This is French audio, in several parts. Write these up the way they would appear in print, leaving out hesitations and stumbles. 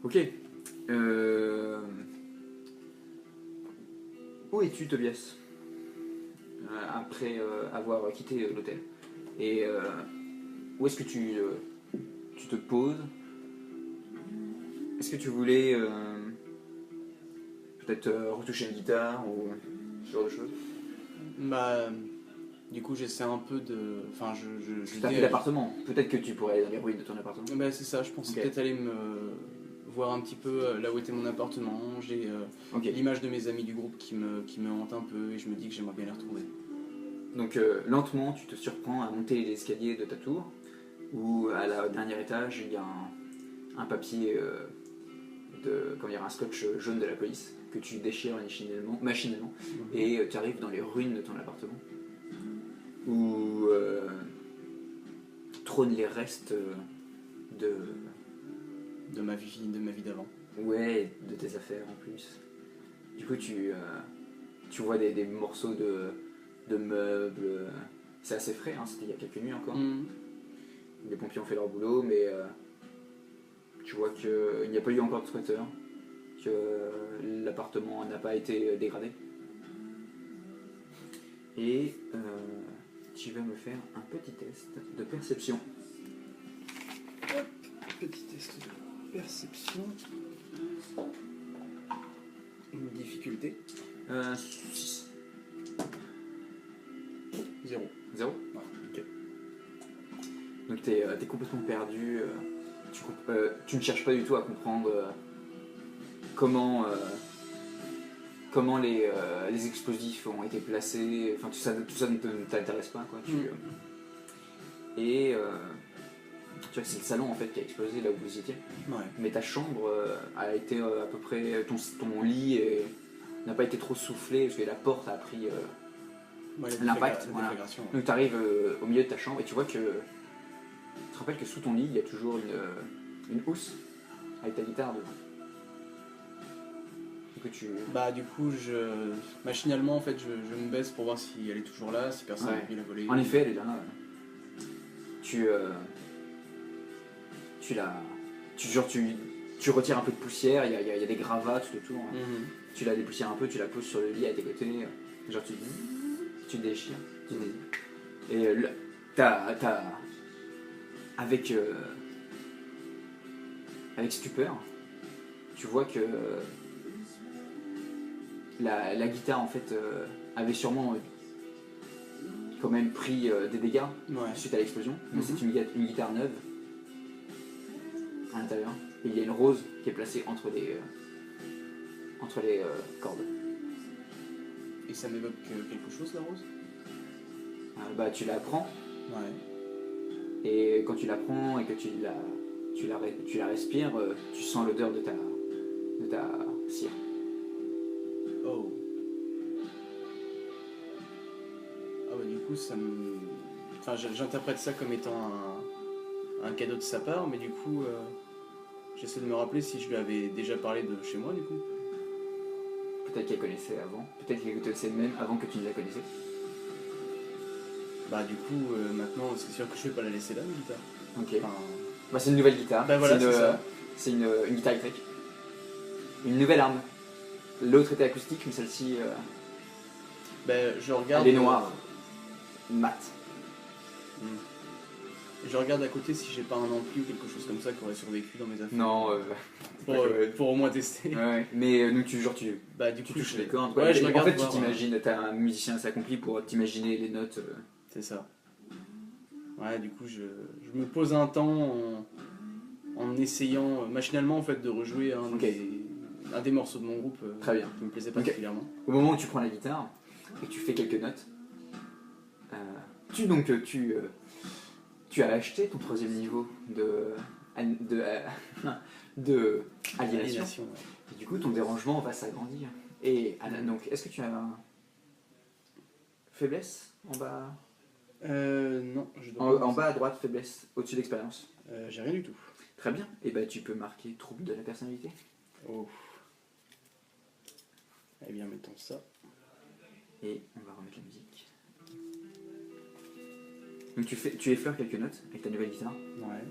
Ok. Où es-tu, Tobias, après avoir quitté l'hôtel? Et où est-ce que tu te poses? Est-ce que tu voulais peut-être retoucher une guitare ou ce genre de choses? Bah, du coup, j'essaie un peu de. Enfin, je T'as dis. plus d'appartement. Peut-être que tu pourrais aller dans les ruines de ton appartement. Bah, c'est ça, je pensais Ok. peut-être aller me voir un petit peu là où était mon appartement. J'ai Ok. l'image de mes amis du groupe qui me hante un peu et je me dis que j'aimerais bien les retrouver. Donc lentement, tu te surprends à monter les escaliers de ta tour, où à la dernier étage, il y a un papier comment dire, un scotch jaune de la police que tu déchires machinalement et tu arrives dans les ruines de ton appartement, où trônent les restes de De ma vie d'avant. ouais, de tes affaires en plus. Du coup, tu vois des morceaux de meubles. C'est assez frais, hein, c'était il y a quelques nuits encore. Mhm. Les pompiers ont fait leur boulot, mais tu vois qu'il n'y a pas eu encore de squatter, que l'appartement n'a pas été dégradé. Et tu vas me faire un petit test de perception. Petit test de perception. Une difficulté. 6. 0. 0. Ouais, ok. Donc t'es complètement perdu. Tu ne cherches pas du tout à comprendre comment, comment les explosifs ont été placés. Enfin, tout ça ne t'intéresse pas, quoi. Et tu vois que c'est le salon en fait qui a explosé là où vous étiez. Ouais. Mais ta chambre a été à peu près. Ton lit n'a pas été trop soufflé parce que la porte a pris Ouais, l'impact. la Voilà. déflagration. Donc tu arrives au milieu de ta chambre et tu vois que. Tu te rappelles que sous ton lit il y a toujours une housse avec ta guitare dedans. Que tu. Bah, du coup, machinalement, en fait, je me baisse pour voir si elle est toujours là, si personne Ouais. n'a pu la voler. En effet, elle est là. Tu. Tu la. Tu retires un peu de poussière, il y a des gravats tout autour. Hein. Mhm. Tu la dépoussières un peu, tu la poses sur le lit à tes côtés. Genre tu déchires. Et là, t'as. Avec. Avec stupeur, tu vois que la guitare en fait avait sûrement quand même pris des dégâts Ouais. suite à l'explosion. Mais Mhm. c'est une guitare neuve à l'intérieur. Et il y a une rose qui est placée entre les cordes. Et ça m'évoque quelque chose, la rose? Bah, tu la prends, Ouais. et quand tu la prends et que tu la respires, tu sens l'odeur de ta cire. Oh. Ah bah du coup, ça me... Enfin, j'interprète ça comme étant un cadeau de sa part, mais du coup, j'essaie de me rappeler si je lui avais déjà parlé de chez moi, du coup. Peut-être qu'elle connaissait avant, peut-être qu'elle connaissait même avant que tu ne la connaissais. Bah du coup, maintenant, c'est sûr que je vais pas la laisser là, une guitare. Ok. Enfin... Bah, c'est une nouvelle guitare. Bah voilà, c'est ça. C'est une guitare électrique. Une nouvelle arme. L'autre était acoustique, mais celle-ci, Bah, je regarde... elle est noire. Mat. Je regarde à côté si j'ai pas un ampli ou quelque chose comme ça qui aurait survécu dans mes affaires. Non, Pour au moins tester. ouais. Mais donc tu Bah du coup, touches je... les cordes. Ouais, je en regarde fait, tu voir, t'imagines, t'as un musicien assez accompli pour t'imaginer les notes. C'est ça. Ouais, du coup, je me pose un temps en essayant machinalement en fait de rejouer un des morceaux de mon groupe Très bien. qui me plaisait particulièrement. Au moment où tu prends la guitare et que tu fais quelques notes, tu as acheté ton troisième niveau de aliénation. Ouais. Et du coup, ton dérangement va s'agrandir. Et donc, est-ce que tu as faiblesse en bas? Non, je dois En bas à droite, faiblesse, au-dessus d'expérience. j'ai rien du tout. Très bien. Et ben tu peux marquer trouble de la personnalité. Oh. Eh bien, mettons ça. Et on va remettre la musique. Donc tu effleures quelques notes avec ta nouvelle guitare. Ouais.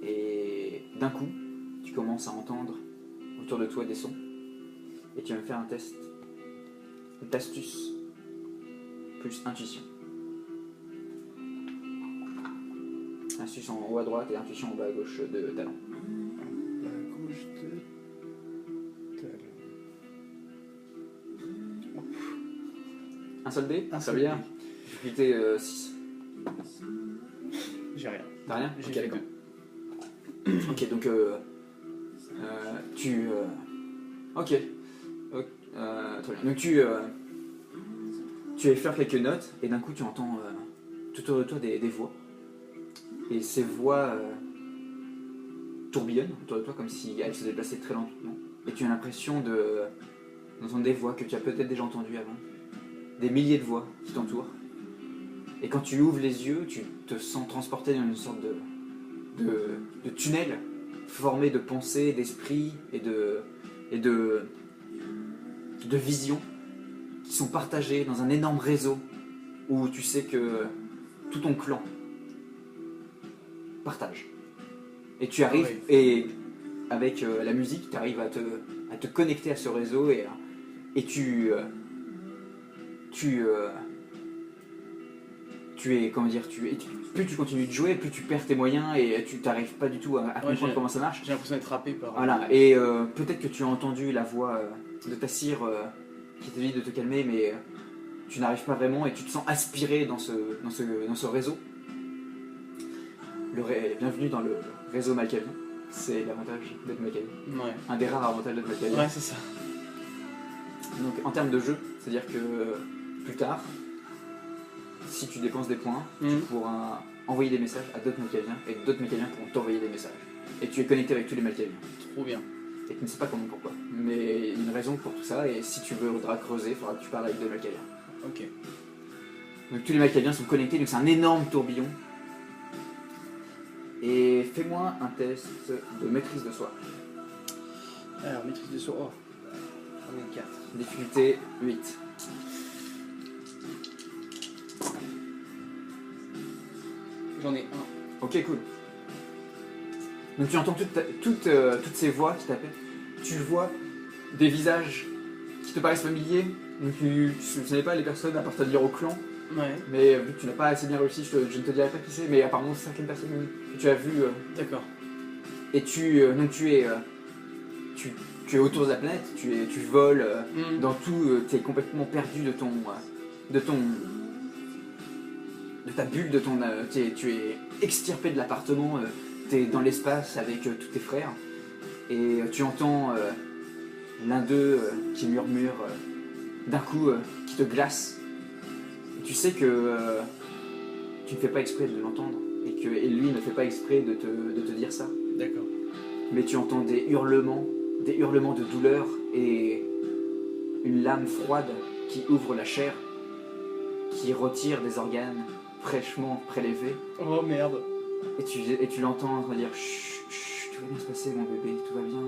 Et d'un coup, tu commences à entendre autour de toi des sons. Et tu vas me faire un test d'astuce plus intuition. Astuce en haut à droite et intuition en bas à gauche de talent. La gauche de talent. Un seul dé, Un ça seul veut dire difficulté 6. J'ai rien. T'as rien? J'ai Ok, fait d'accord. Ok, donc tu... Ok. Très bien. Donc tu effleures quelques notes et d'un coup tu entends tout autour de toi des voix. Et ces voix tourbillonnent autour de toi comme si elles se déplaçaient très lentement. Et tu as l'impression d'entendre des voix que tu as peut-être déjà entendues avant. Des milliers de voix qui t'entourent. Et quand tu ouvres les yeux, tu te sens transporté dans une sorte de tunnel formé de pensées, d'esprits et de visions qui sont partagées dans un énorme réseau où tu sais que tout ton clan partage. Et tu arrives, et avec la musique, tu arrives à te connecter à ce réseau et tu es, comment dire, plus tu continues de jouer, plus tu perds tes moyens et tu n'arrives pas du tout à comprendre comment ça marche. J'ai l'impression d'être happé par... Voilà, et peut-être que tu as entendu la voix de ta sire qui te dit de te calmer, mais tu n'arrives pas vraiment et tu te sens aspiré dans ce réseau. Bienvenue dans le réseau Malkavian. C'est l'avantage d'être Malkavian. Ouais. Un des rares avantages d'être Malkavian. Ouais, c'est ça. Donc en termes de jeu, c'est-à-dire que plus tard, si tu dépenses des points, tu pourras envoyer des messages à d'autres Malkaviens et d'autres Malkaviens pourront t'envoyer des messages. Et tu es connecté avec tous les Malkaviens. Trop bien. Et tu ne sais pas comment pourquoi. Mais il y a une raison pour tout ça et si tu voudras creuser, il faudra que tu parles avec deux Malkaviens. Ok. Donc tous les Malkaviens sont connectés, donc c'est un énorme tourbillon. Et fais-moi un test de maîtrise de soi. Alors, maîtrise de soi. Oh. J'en ai 4. Difficulté 8. J'en ai 1. Ok, cool. Donc tu entends toutes ces voix qui t'appellent. Tu vois des visages qui te paraissent familiers. Donc tu ne savais pas les personnes appartenir au clan. Ouais. Mais vu que tu n'as pas assez bien réussi, je ne te dirai pas qui c'est. Mais apparemment certaines personnes que tu as vues. D'accord. Et tu es autour de la planète. Tu voles dans tout. Tu es complètement perdu de ta bulle, tu es extirpé de l'appartement, tu es dans l'espace avec tous tes frères, et tu entends l'un d'eux qui murmure d'un coup, qui te glace. Et tu sais que tu ne fais pas exprès de l'entendre, et lui ne fait pas exprès de te dire ça. D'accord. Mais tu entends des hurlements de douleur, et une lame froide qui ouvre la chair, qui retire des organes fraîchement prélevé. Oh merde. Et tu l'entends dire chut, chut, tout va bien se passer mon bébé, tout va bien,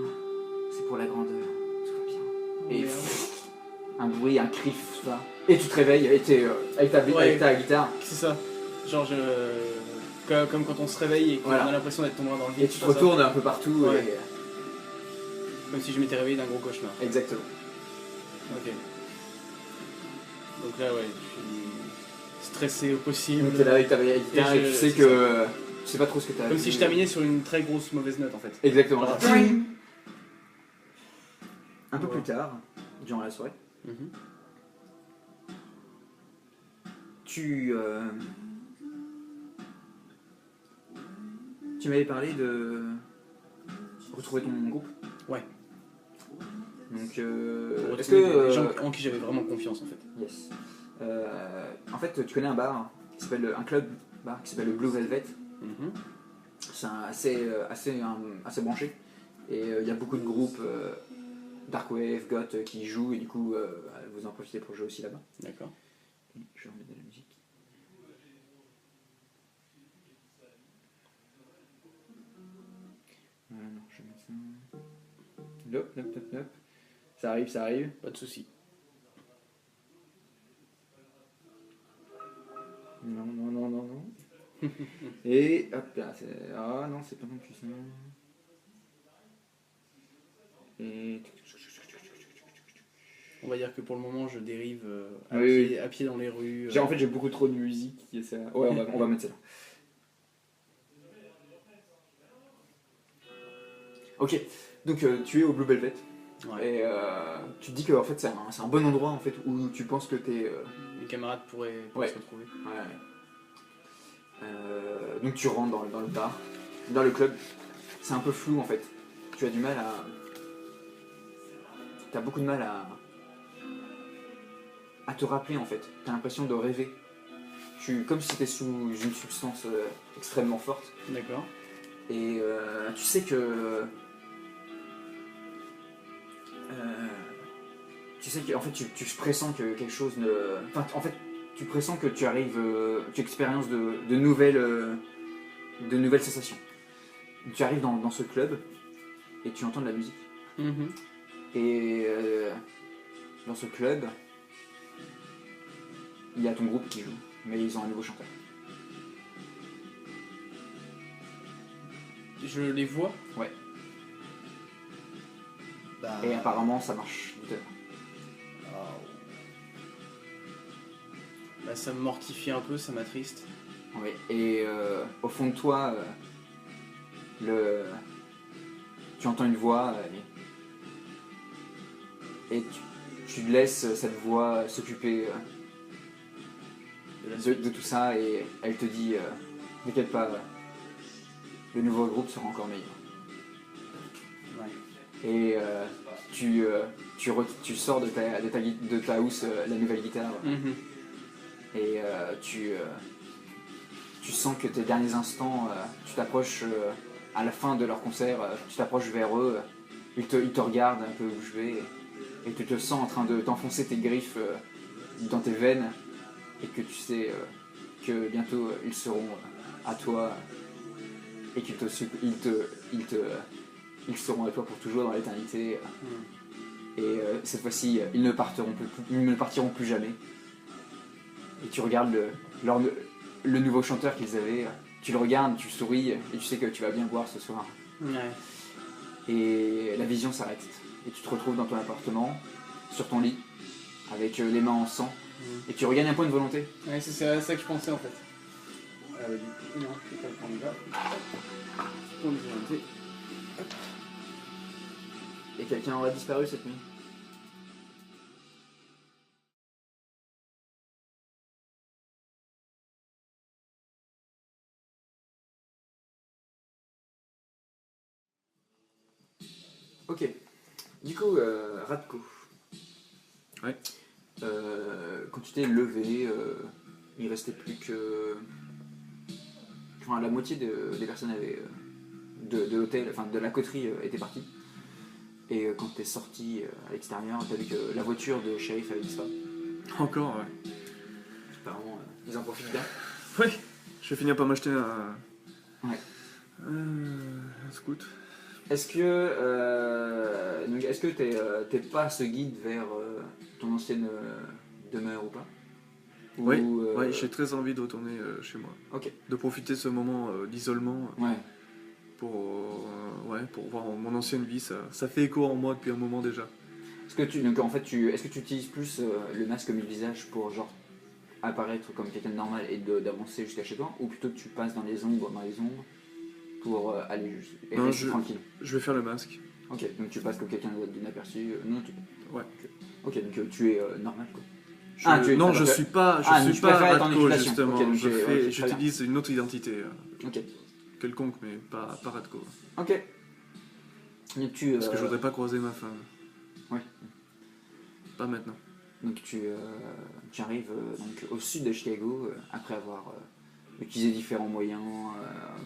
c'est pour la grandeur, tout va bien. Oh, et merde. Un bruit, un cri, tout ça. Et tu te réveilles avec ta guitare. C'est ça. Genre comme quand on se réveille et qu'on Voilà. a l'impression d'être tombé dans le vide. Et tu te retournes un peu partout. Ouais. Comme si je m'étais réveillé d'un gros cauchemar. Exactement. Ok. Donc là ouais, je suis stressé au possible. Donc t'es là avec ta guitare et tu sais que tu sais pas trop ce que t'as. Comme si je terminais sur une très grosse mauvaise note en fait. Exactement. Voilà. Un peu plus tard, durant la soirée, tu m'avais parlé de retrouver ton groupe. Ouais. Donc, est-ce que des gens en qui j'avais vraiment confiance en fait. Yes. En fait, tu connais un bar qui s'appelle un club bar qui s'appelle le Blue Velvet. C'est assez branché et il y a beaucoup de groupes Darkwave, Goth qui y jouent et du coup vous en profitez pour jouer aussi là-bas. D'accord. Je vais remettre de la musique. Voilà, non, je vais mettre ça. Hop, hop, hop, hop. Ça arrive. Pas de soucis. Non. Et hop là, ah non, c'est pas non plus ça. Et... On va dire que pour le moment, je dérive Oui. à pied dans les rues. En fait, j'ai beaucoup trop de musique. Et ça... Ouais, on va mettre ça là. Ok, donc tu es au Blue Velvet. Ouais. Et tu te dis que en fait, c'est un bon endroit en fait, où tu penses que t'es... Mes camarades pourraient Ouais. se retrouver. Ouais. Donc tu rentres dans le bar, dans le club. C'est un peu flou en fait. Tu as du mal à... T'as beaucoup de mal à te rappeler en fait. T'as l'impression de rêver. Comme si t'étais sous une substance extrêmement forte. D'accord. Et tu sais que... tu sais qu'en fait tu pressens que quelque chose ne... Enfin en fait tu pressens que tu arrives... tu expériences de nouvelles sensations. Tu arrives dans ce club et tu entends de la musique. Mhm. Et dans ce club, il y a ton groupe qui joue, mais ils ont un nouveau chanteur. Je les vois. Ouais. Bah, Et apparemment ça marche du tonnerre. bah, ça me mortifie un peu, ça m'attriste. Ouais. Et au fond de toi, tu entends une voix et tu laisses cette voix s'occuper de tout ça et elle te dit t'inquiète pas, le nouveau groupe sera encore meilleur. Ouais. Et tu sors de ta housse la nouvelle guitare Mhm. et tu sens que tes derniers instants, tu t'approches à la fin de leur concert, tu t'approches vers eux, ils te regardent un peu bouche bée et tu te sens en train de t'enfoncer tes griffes dans tes veines et que tu sais que bientôt ils seront à toi et ils seront à toi pour toujours dans l'éternité. Et cette fois-ci, ils ne partiront plus jamais. Et tu regardes le nouveau chanteur qu'ils avaient, tu le regardes, tu souris, et tu sais que tu vas bien boire ce soir. Ouais. Et la vision s'arrête. Et tu te retrouves dans ton appartement, sur ton lit, avec les mains en sang, et tu regagnes un point de volonté. Ouais, c'est à ça que je pensais en fait. Du coup, non, je vais pas le prendre là. Point de volonté. Et quelqu'un aura disparu cette nuit. Ok. Du coup, Radko. Ouais. Quand tu t'es levé, il restait plus que... Enfin, la moitié des personnes avaient, de l'hôtel, enfin de la coterie était partie. Et quand t'es sorti à l'extérieur, t'as vu que la voiture de shérif avait disparu. Encore, ouais. Apparemment, ils en profitent bien. Ouais, je vais finir par m'acheter un... Ouais. un scout. Est-ce que t'es pas ce guide vers ton ancienne demeure ou pas? Oui, ouais, j'ai très envie de retourner chez moi. Ok. De profiter de ce moment d'isolement Ouais. pour voir mon ancienne vie. Ça fait écho en moi depuis un moment déjà. Donc en fait, est-ce que tu utilises plus le masque comme le visage pour genre apparaître comme quelqu'un de normal et d'avancer jusqu'à chez toi, ou plutôt que tu passes dans les ombres pour aller juste et Non, rester tranquille? Je vais faire le masque. Ok, donc tu passes comme quelqu'un d'inaperçu. Non, Ouais. Ok, donc tu es normal quoi. Non, je suis pas tu préfères être en Radko infiltration. justement. Ok, donc J'utilise une autre identité. Ok. Quelconque, mais pas Radko. Ok. Donc Parce que je voudrais pas croiser ma femme. Ouais. Pas maintenant. Donc tu arrives donc, au sud de Chicago après avoir utilisé différents moyens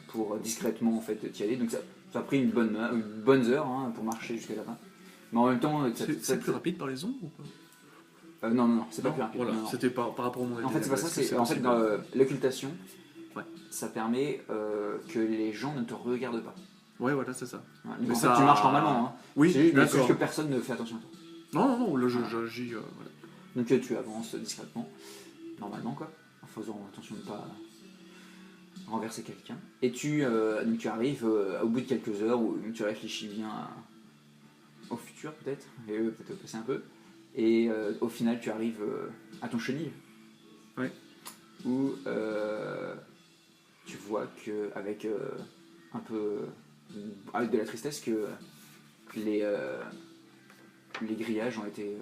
pour discrètement en fait t'y aller. Donc ça a pris une bonne heure pour marcher jusqu'à là-bas. Mais en même temps, c'est plus rapide par les ombres ou pas? Non, c'est pas plus rapide. Voilà, Non. c'était par rapport à mon idée. En fait, c'est pas ça. C'est en fait dans l'occultation. Ouais. Ça permet que les gens ne te regardent pas. Ouais, voilà, c'est ça. Ouais, donc, en fait, tu marches normalement. Hein. Oui, c'est juste d'accord. que personne ne fait attention à toi. Non, là j'agis. Voilà. Donc tu avances discrètement, normalement quoi, en faisant attention de ne pas renverser quelqu'un. Et donc tu arrives au bout de quelques heures où tu réfléchis bien futur peut-être, et eux peut-être au passé un peu. Et au final, tu arrives à ton chenil. Ouais. Où tu vois que avec un peu avec de la tristesse que les grillages ont été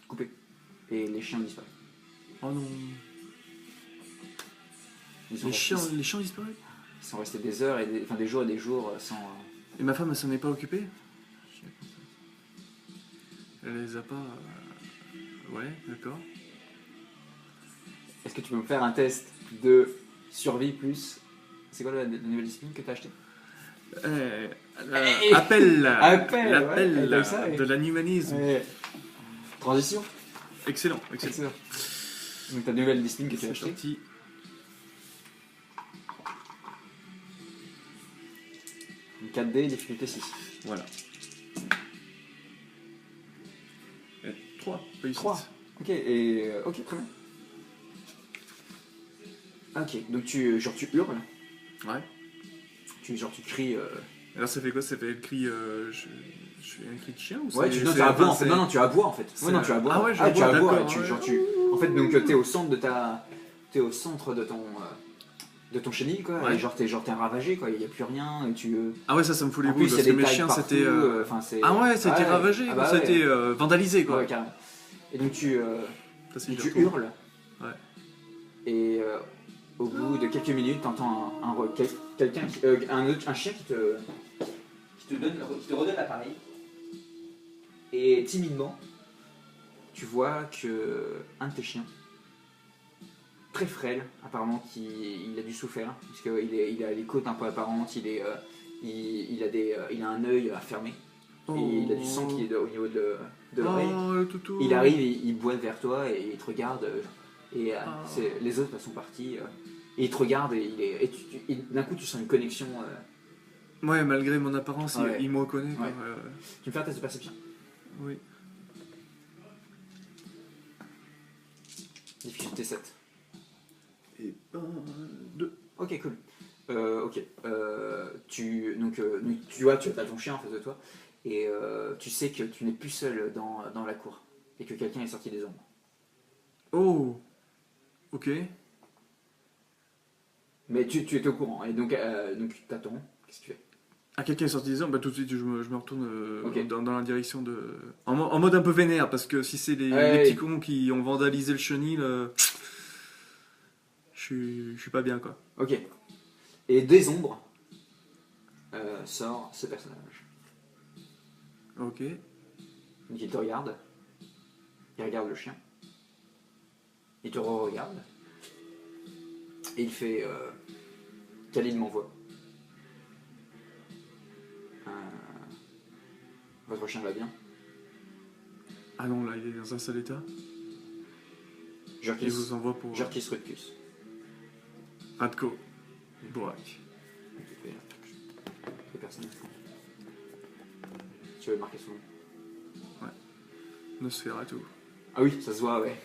coupés et les chiens ont disparu. Oh non. Ils sont Les chiens restés- ont disparu. Ils sont restés des heures et des jours et des jours sans. Et ma femme, elle s'en est pas occupée? Elle les a pas. Ouais, d'accord. Est-ce que tu peux me faire un test de survie plus. C'est quoi la nouvelle discipline que tu as acheté? Appel Appel, ouais, t'as eu ça, de l'animanisme. Transition. Excellent. Excellent. Donc ta nouvelle discipline que tu as C'est achetée. parti. Une 4D, difficulté 6. Voilà. 3 réussites. 3. Ok, ok, très bien. Ok, donc tu hurles, Ouais. tu cries. Alors ça fait quoi? Ça fait le cri. Je fais un cri de chien ou Ouais, c'est- non, c'est- tu aboies en c'est- fait. Non, tu aboies en fait. c'est Ouais, non, tu aboies. Ah ouais, tu j'aboie, aboies. d'accord, ouais. En fait, donc t'es au centre de t'es au centre de ton chenil quoi. Ouais. Et t'es ravagé quoi. Il y a plus rien. Et tu. Ah ouais, ça me fout les En boules plus, il y parce a que des mes tags chiens partout, c'était. enfin, c'est. Ah ouais, ça a été Ouais. ravagé, Ah quoi, bah ça a ouais. été vandalisé quoi. Ouais, carrément. Et donc tu Ça, c'est tu dur. hurles. Ouais. Et au bout de quelques minutes, t'entends un chien qui te redonne l'appareil. Et timidement, tu vois que un de tes chiens, très frêle, apparemment, il a dû souffrir, puisqu'il a les côtes un peu apparentes, il a un œil fermé, et il a du sang qui est au niveau de l'oreille. Oh, le toutou. Il arrive, il boite vers toi et il te regarde. Et Oh. les autres sont partis. Et il te regarde et d'un coup tu sens une connexion. Ouais, malgré mon apparence, Ouais. il me reconnaît. Quoi. Ouais. Tu me fais un test de perception? Oui. Difficulté 7. Et ben, 2. Ok, cool. Ok. Donc, tu vois, tu as ton chien en face de toi. Et tu sais que tu n'es plus seul dans la cour. Et que quelqu'un est sorti des ombres. Oh. Ok. Mais tu es au courant. Et donc t'attends. Qu'est-ce que tu fais? Ah, quelqu'un est sorti des armes, bah tout de suite je me retourne Ok. dans la direction de. En mode un peu vénère, parce que si c'est les Ouais. petits cons qui ont vandalisé le chenil, je suis pas bien quoi. Ok. Et des ombres sort ce personnage. Ok. Donc il te regarde. Il regarde le chien. Il te re-regarde. Et il fait Khalid m'envoie. Votre chien va bien. Ah non, là il est dans un sale état. Il Jurkis vous envoie pour Rutkus. Radko. Borak. Les personnes. Tu veux marquer son nom? Nosferatu. Ah oui, ça se voit, ouais.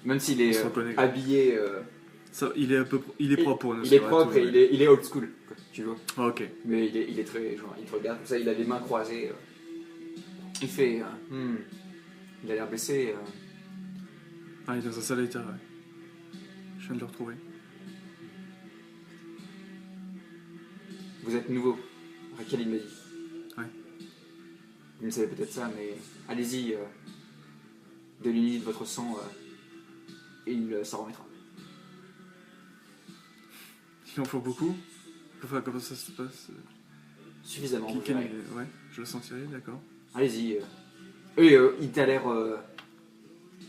Même s'il est On se reconnaît. habillé. Ça, il est propre pour Il est Nosferatu. propre et ouais. il est old school, quoi, tu vois. Ah, ok. Mais il est très. Genre, il te regarde comme ça, il a les mains croisées. Il fait. Il a l'air blessé. Ah, il est dans un sale état, ouais. Je viens de le retrouver. Vous êtes nouveau, Khalid m'a dit. Ouais. Vous ne savez peut-être ça, mais allez-y, de l'unité de votre sang, et il s'en remettra. Il en faut beaucoup. Enfin, comment ça se passe? Suffisamment. vous Quel- verrez. Ouais, je le sentirai, d'accord. Allez-y. Et il t'a l'air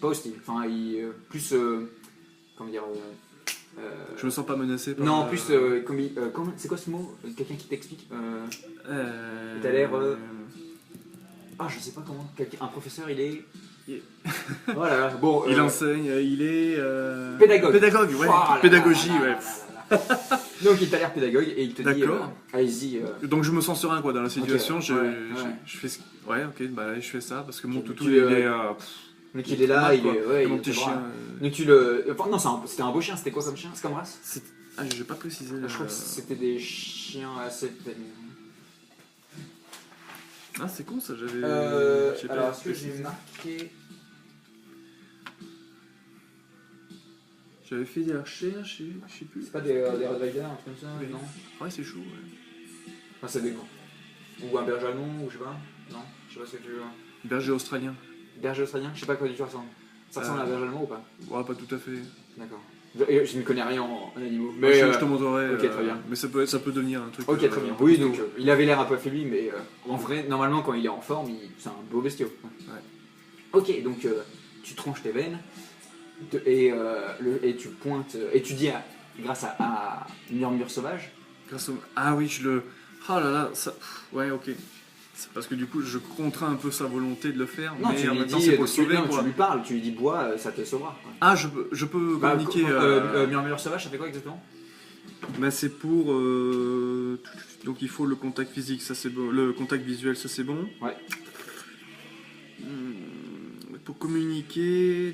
pas hostile. Enfin, plus. Comment dire. Je me sens pas menacé par... Non, plus. C'est quoi ce mot? Quelqu'un qui t'explique t'as l'air, Ah, je sais pas comment. Un professeur, il est. Il- Voilà, bon. Il enseigne, il est... Pédagogue. Pédagogue, ouais. Oh là Pédagogie, là là ouais. là là là. Donc il t'a l'air pédagogue et il te dit D'accord. allez-y. Donc je me sens serein, quoi, dans la situation. ouais, je, ouais. je fais ce... Ouais, ok, bah je fais ça, parce que mon Ok, toutou, tu, il est... Donc il est là, mal, il quoi. est. Ouais, Et mon il petit te chien... bras. Donc tu le. Enfin, non, c'était un beau chien, c'était quoi comme chien? C'est comme race? Ah, j'ai pas précisé. Je crois que c'était des chiens assez. Ah, c'est con ça, j'avais. j'ai pas Alors, est-ce que précisé. j'ai marqué... J'avais fait des recherches, je sais plus. C'est pas des Rottweiler, un truc comme ça, Oui. non? Ouais, c'est chaud, ouais. Enfin, ça dépend. Ou un berger allemand, ou je sais pas. Non, je sais pas ce que tu veux. Berger australien. Berger australien, je sais pas à quoi tu ressembles. Ça ressemble à un berger allemand ou pas? Ouais, pas tout à fait. D'accord. Je ne connais rien en animaux. Mais Mais je te montrerai. ok, très bien. Mais ça peut devenir un truc. Ok, très bien. Oui, donc il avait l'air un peu affaibli, mais en vrai, normalement, quand il est en forme, c'est un beau bestiau. Ouais. Ok, donc tu tranches tes veines et tu pointes. Et tu dis, grâce à Murmure Sauvage, Grâce au... Ah oui, je le. Ah là là, ça. Ouais, ok. C'est parce que du coup, je contrains un peu sa volonté de le faire, non, mais tu en lui même temps, dis, c'est pour le sauver. tu lui parles, tu lui dis bois, ça te sauvera. Ah, je peux communiquer. Murmure Sauvage, ça fait quoi exactement? Bah, c'est pour. Donc il faut le contact physique, ça c'est bon. Le contact visuel, ça c'est bon. Ouais. Pour communiquer.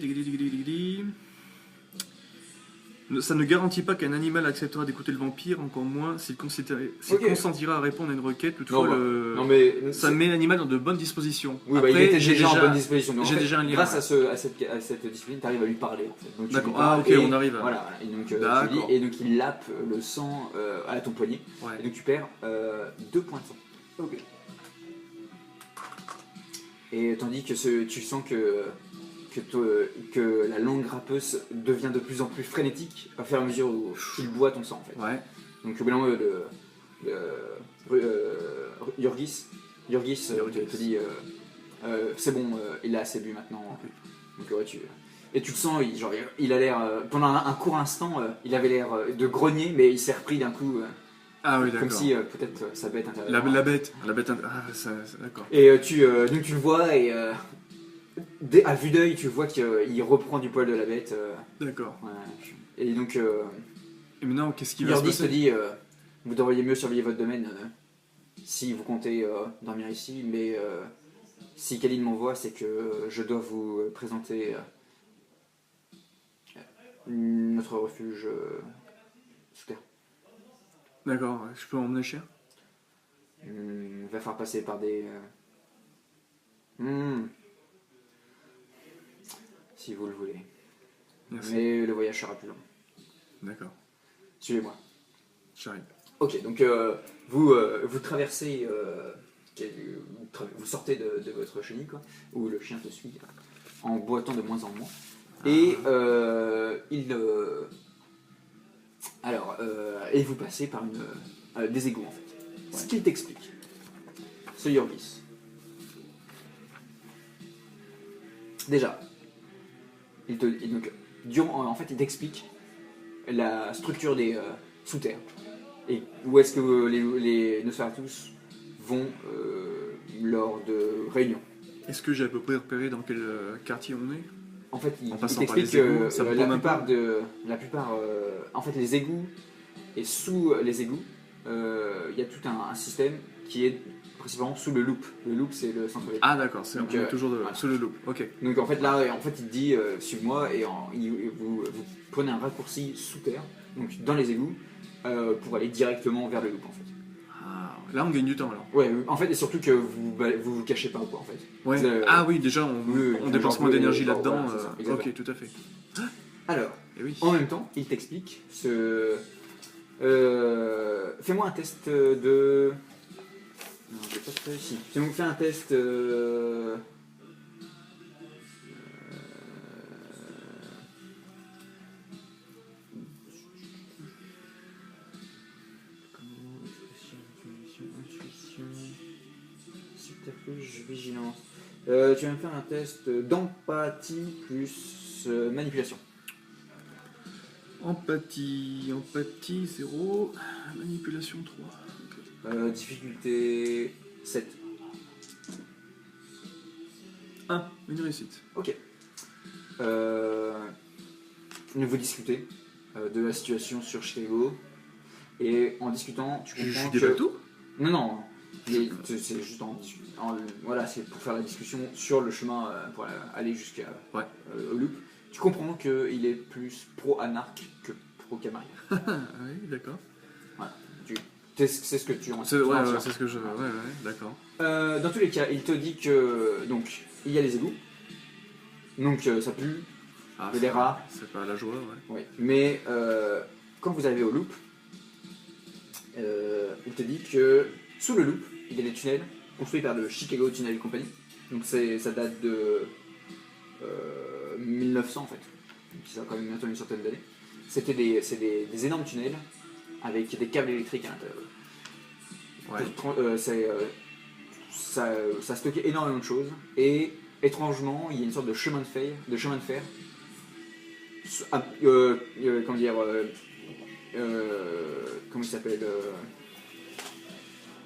Ça ne garantit pas qu'un animal acceptera d'écouter le vampire, encore moins s'il consentira à répondre à une requête. Toutefois, Non, mais ça met l'animal dans de bonnes dispositions. oui, Après, il était j'ai déjà en bonne disposition. Donc, j'ai en fait, déjà un lien, grâce ouais. à cette discipline, tu arrives à lui parler. En fait. Donc, tu D'accord. lui parles Ah, ok, on arrive. Voilà. Et donc, tu D'accord. dis, et donc il lappe le sang à ton poignet. Ouais. Et donc tu perds 2 points de sang. Ok. Et tandis que tu sens que la langue grappeuse devient de plus en plus frénétique au fur et à mesure où il boit ton sang en fait. Ouais. Donc au bout d'un moment, Yurgis te dit c'est bon, il a assez bu maintenant. Donc ouais, et tu le sens, il a l'air pendant un court instant, il avait l'air de grogner, mais il s'est repris d'un coup. Ah oui, d'accord. Comme si peut-être sa bête intérieure. La bête. Ah, d'accord. Et donc tu le vois et à vue d'œil tu vois qu'il reprend du poil de la bête. D'accord. Ouais. Et donc Et maintenant, qu'est-ce qui va se Yurdis te passer? dit vous devriez mieux surveiller votre domaine si vous comptez dormir ici, mais si Kaline m'envoie, c'est que je dois vous présenter notre refuge sous terre. D'accord, je peux emmener le chien? Il va falloir passer par des... si vous le voulez. Merci. Mais le voyage sera plus long. D'accord, Suivez-moi. j'arrive. Ok, donc vous traversez... vous sortez de votre chenille, quoi, où le chien te suit en boitant de moins en moins. Et et vous passez par des égouts en fait. Ouais. Ce qu'il t'explique, ce Yurgis. Déjà, en fait, il t'explique la structure des sous-terres et où est-ce que les Nosferatus vont lors de réunions. Est-ce que j'ai à peu près repéré dans quel quartier on est? En fait, il En passant par t'explique les égouts, que ça me la paume un plupart, en fait, les égouts et sous les égouts, il y a tout un système qui est principalement sous le loop. Le loop, c'est le centre-ville. Ah d'accord, on Donc, est toujours voilà. sous le loop. Ok. Donc en fait là, il te dit suis-moi et vous prenez un raccourci sous terre, donc dans les égouts, pour aller directement vers le loop en fait. Ah, là on gagne du temps alors. Ouais, en fait et surtout que vous cachez pas quoi en fait. Ouais. C'est, Ah oui, déjà oui, on dépense moins d'énergie là-dedans. voilà, c'est ça, exactement. Ok, tout à fait. Alors, Et oui. en même temps, il t'explique fais-moi un test de... Non, je vais pas te faire ici. Fais un test... Subterfuge, vigilance. Tu vas me faire un test d'empathie plus manipulation. Empathie 0, manipulation 3. Difficulté 7. 1, une réussite. Ok. Vous discutez de la situation sur Chicago. Et en discutant, tu Je comprends suis que... déjà tout. Non. C'est juste voilà, c'est pour faire la discussion sur le chemin pour aller jusqu'à au loop. Tu comprends qu'il est plus pro-anarque que pro-camarade. Ah oui, d'accord. Voilà. C'est ce que tu en C'est ce que je. Ouais, d'accord. Dans tous les cas, il te dit que donc il y a les égouts, donc ça pue, il y a des rats. C'est pas la joie, ouais. Oui. Mais quand vous arrivez au loop, il te dit que sous le loop, il y a des tunnels construits par le Chicago Tunnel Company. Donc ça date de 1900 en fait. Donc ça a quand même bientôt une centaine d'années. C'est des énormes tunnels avec des câbles électriques à l'intérieur. Ouais. Ça stockait énormément de choses et étrangement il y a une sorte de chemin de fer, comment dire, comment il s'appelle,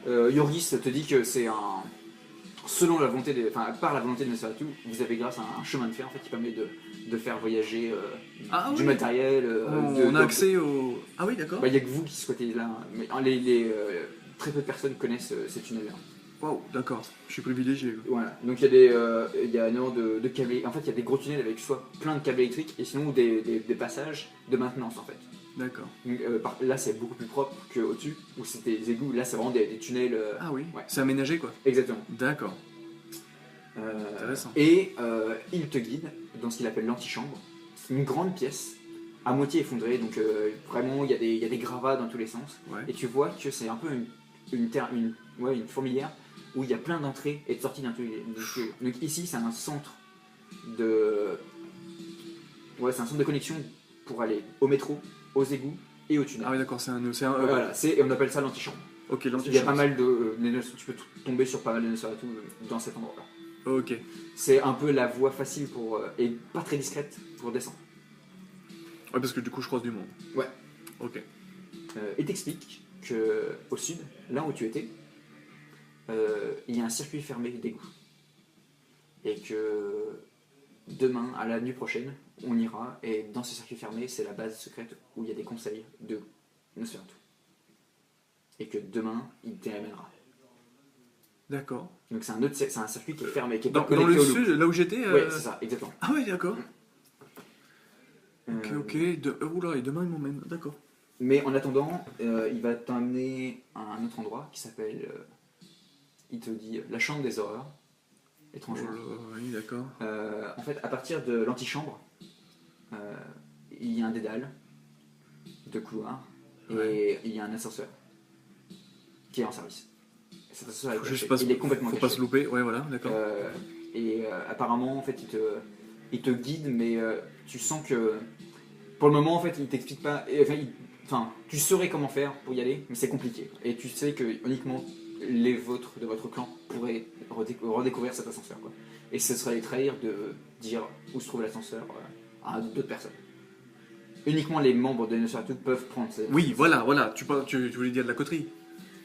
Yorgis te dit que c'est selon la volonté par la volonté de Nosferatu, vous avez grâce à un chemin de fer en fait qui permet de faire voyager du matériel. On a accès au. Ah oui, d'accord. Il n'y a que vous qui souhaitez là, mais très peu de personnes connaissent ces tunnels-là. Waouh, d'accord. Je suis privilégié. Voilà. Donc il y a énormément de câbles. En fait, il y a des gros tunnels avec soit plein de câbles électriques et sinon des passages de maintenance en fait. D'accord. Donc, là, c'est beaucoup plus propre qu'au-dessus où c'était des égouts. Là, c'est vraiment des tunnels. Ah oui. Ouais. C'est aménagé quoi. Exactement. D'accord. Intéressant. Et il te guide dans ce qu'il appelle l'antichambre. C'est une grande pièce à moitié effondrée. Donc vraiment, il y a des gravats dans tous les sens. Ouais. Et tu vois que c'est un peu une fourmilière où il y a plein d'entrées et de sorties d'un truc. Donc ici, c'est un centre de connexion pour aller au métro, aux égouts et au tunnel. Ah oui, d'accord, c'est un. Voilà, et on appelle ça l'antichambre. Ok, Il y a l'antichambre. pas mal tu peux tomber sur pas mal de Nosferatu dans cet endroit-là. Ok. C'est un peu la voie facile et pas très discrète pour descendre. Ouais, parce que du coup, je croise du monde. Ouais. Ok. Il t'explique qu'au sud, là où tu étais, il y a un circuit fermé d'égouts. Et que demain, à la nuit prochaine, on ira, et dans ce circuit fermé, c'est la base secrète où il y a des conseils de Nosferatu. Et que demain, il t'y amènera. D'accord. Donc c'est un circuit qui est fermé, qui est Dans pas le connecté au sud, loop. là où j'étais. Ouais, c'est ça, exactement. Ah oui, d'accord. Ok, Euh, ok. Oula, et demain, il m'emmène. D'accord. Mais en attendant, il va t'emmener à un autre endroit qui s'appelle, il te dit, la chambre des horreurs. Étrangement. Oui, d'accord. En fait, à partir de l'antichambre, il y a un dédale de couloirs et il y a un ascenseur qui est en service. Cet ascenseur est caché. Il est complètement faut caché. pas se louper, ouais, voilà, d'accord. Apparemment, en fait, il te guide, mais tu sens que pour le moment, en fait, il t'explique pas. Enfin, tu saurais comment faire pour y aller, mais c'est compliqué. Et tu sais que uniquement les vôtres de votre clan pourraient redécouvrir cet ascenseur, quoi. Et ce serait les trahir de dire où se trouve l'ascenseur à d'autres personnes. Uniquement les membres de Nosferatu peuvent prendre ces... Oui, voilà. Tu voulais dire de la coterie.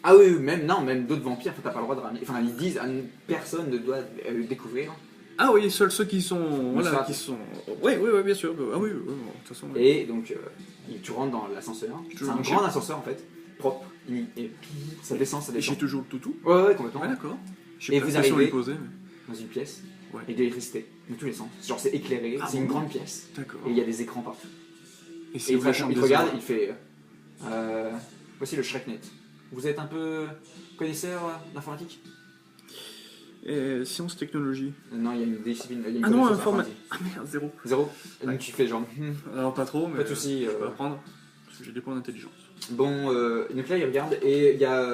Ah oui, même d'autres vampires, t'as pas le droit de ramener. Enfin, ils disent personne ne doit découvrir. Ah oui, seuls ceux qui sont. Voilà, Nosferatu. qui sont. Oui, bien sûr. Ah oui, de toute façon. Oui. Et donc, tu rentres dans l'ascenseur. C'est un grand ascenseur en fait, propre. Et ça descend. Et j'ai toujours le toutou. Ouais, complètement. Ouais, d'accord. Et vous arrivez posé, dans une pièce Ouais. avec de l'électricité de tous les sens. Genre, c'est éclairé, Ah c'est bon une grande pièce. D'accord. Et il y a des écrans partout. Et Et où la chambre il te des regarde, horreurs il fait voici le Shreknet. Vous êtes un peu connaisseur d'informatique? Et sciences, technologie. Non, il y a une discipline. Il y a une Ah non, connaissance informatique. informatique. Ah merde, zéro. Zéro. Et Ouais. donc tu fais genre. Alors pas trop, mais. Pas de soucis, Je peux apprendre. Parce que j'ai des points d'intelligence. Bon, donc là il regarde et il y a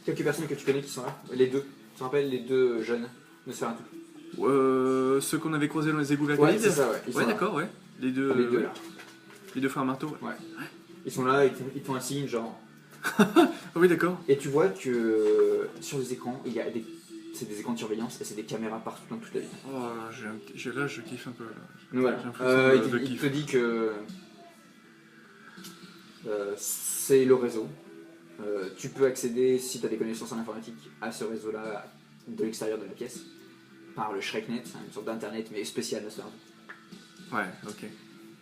quelques personnes que tu connais qui sont là. Les deux. Tu te rappelles les deux jeunes de Nosferatu? Ceux qu'on avait croisés dans les égouts Ouais, Vercalides. c'est ça, ouais. Ils sont Ouais, là. d'accord, ouais. Les deux Là. Les deux frères marteaux. Ouais. Ils sont là, ils te font un signe genre. Ah oui, d'accord. Et tu vois que sur les écrans, c'est des écrans de surveillance et c'est des caméras partout dans toute la ville. Oh là, là, je kiffe un peu. Là. Donc voilà. J'ai l'impression de Il kiff. te dit que c'est le réseau. Tu peux accéder, si tu as des connaissances en informatique, à ce réseau-là de l'extérieur de la pièce par le Shreknet, c'est une sorte d'internet mais spécial à Nosferatu. Ouais, ok.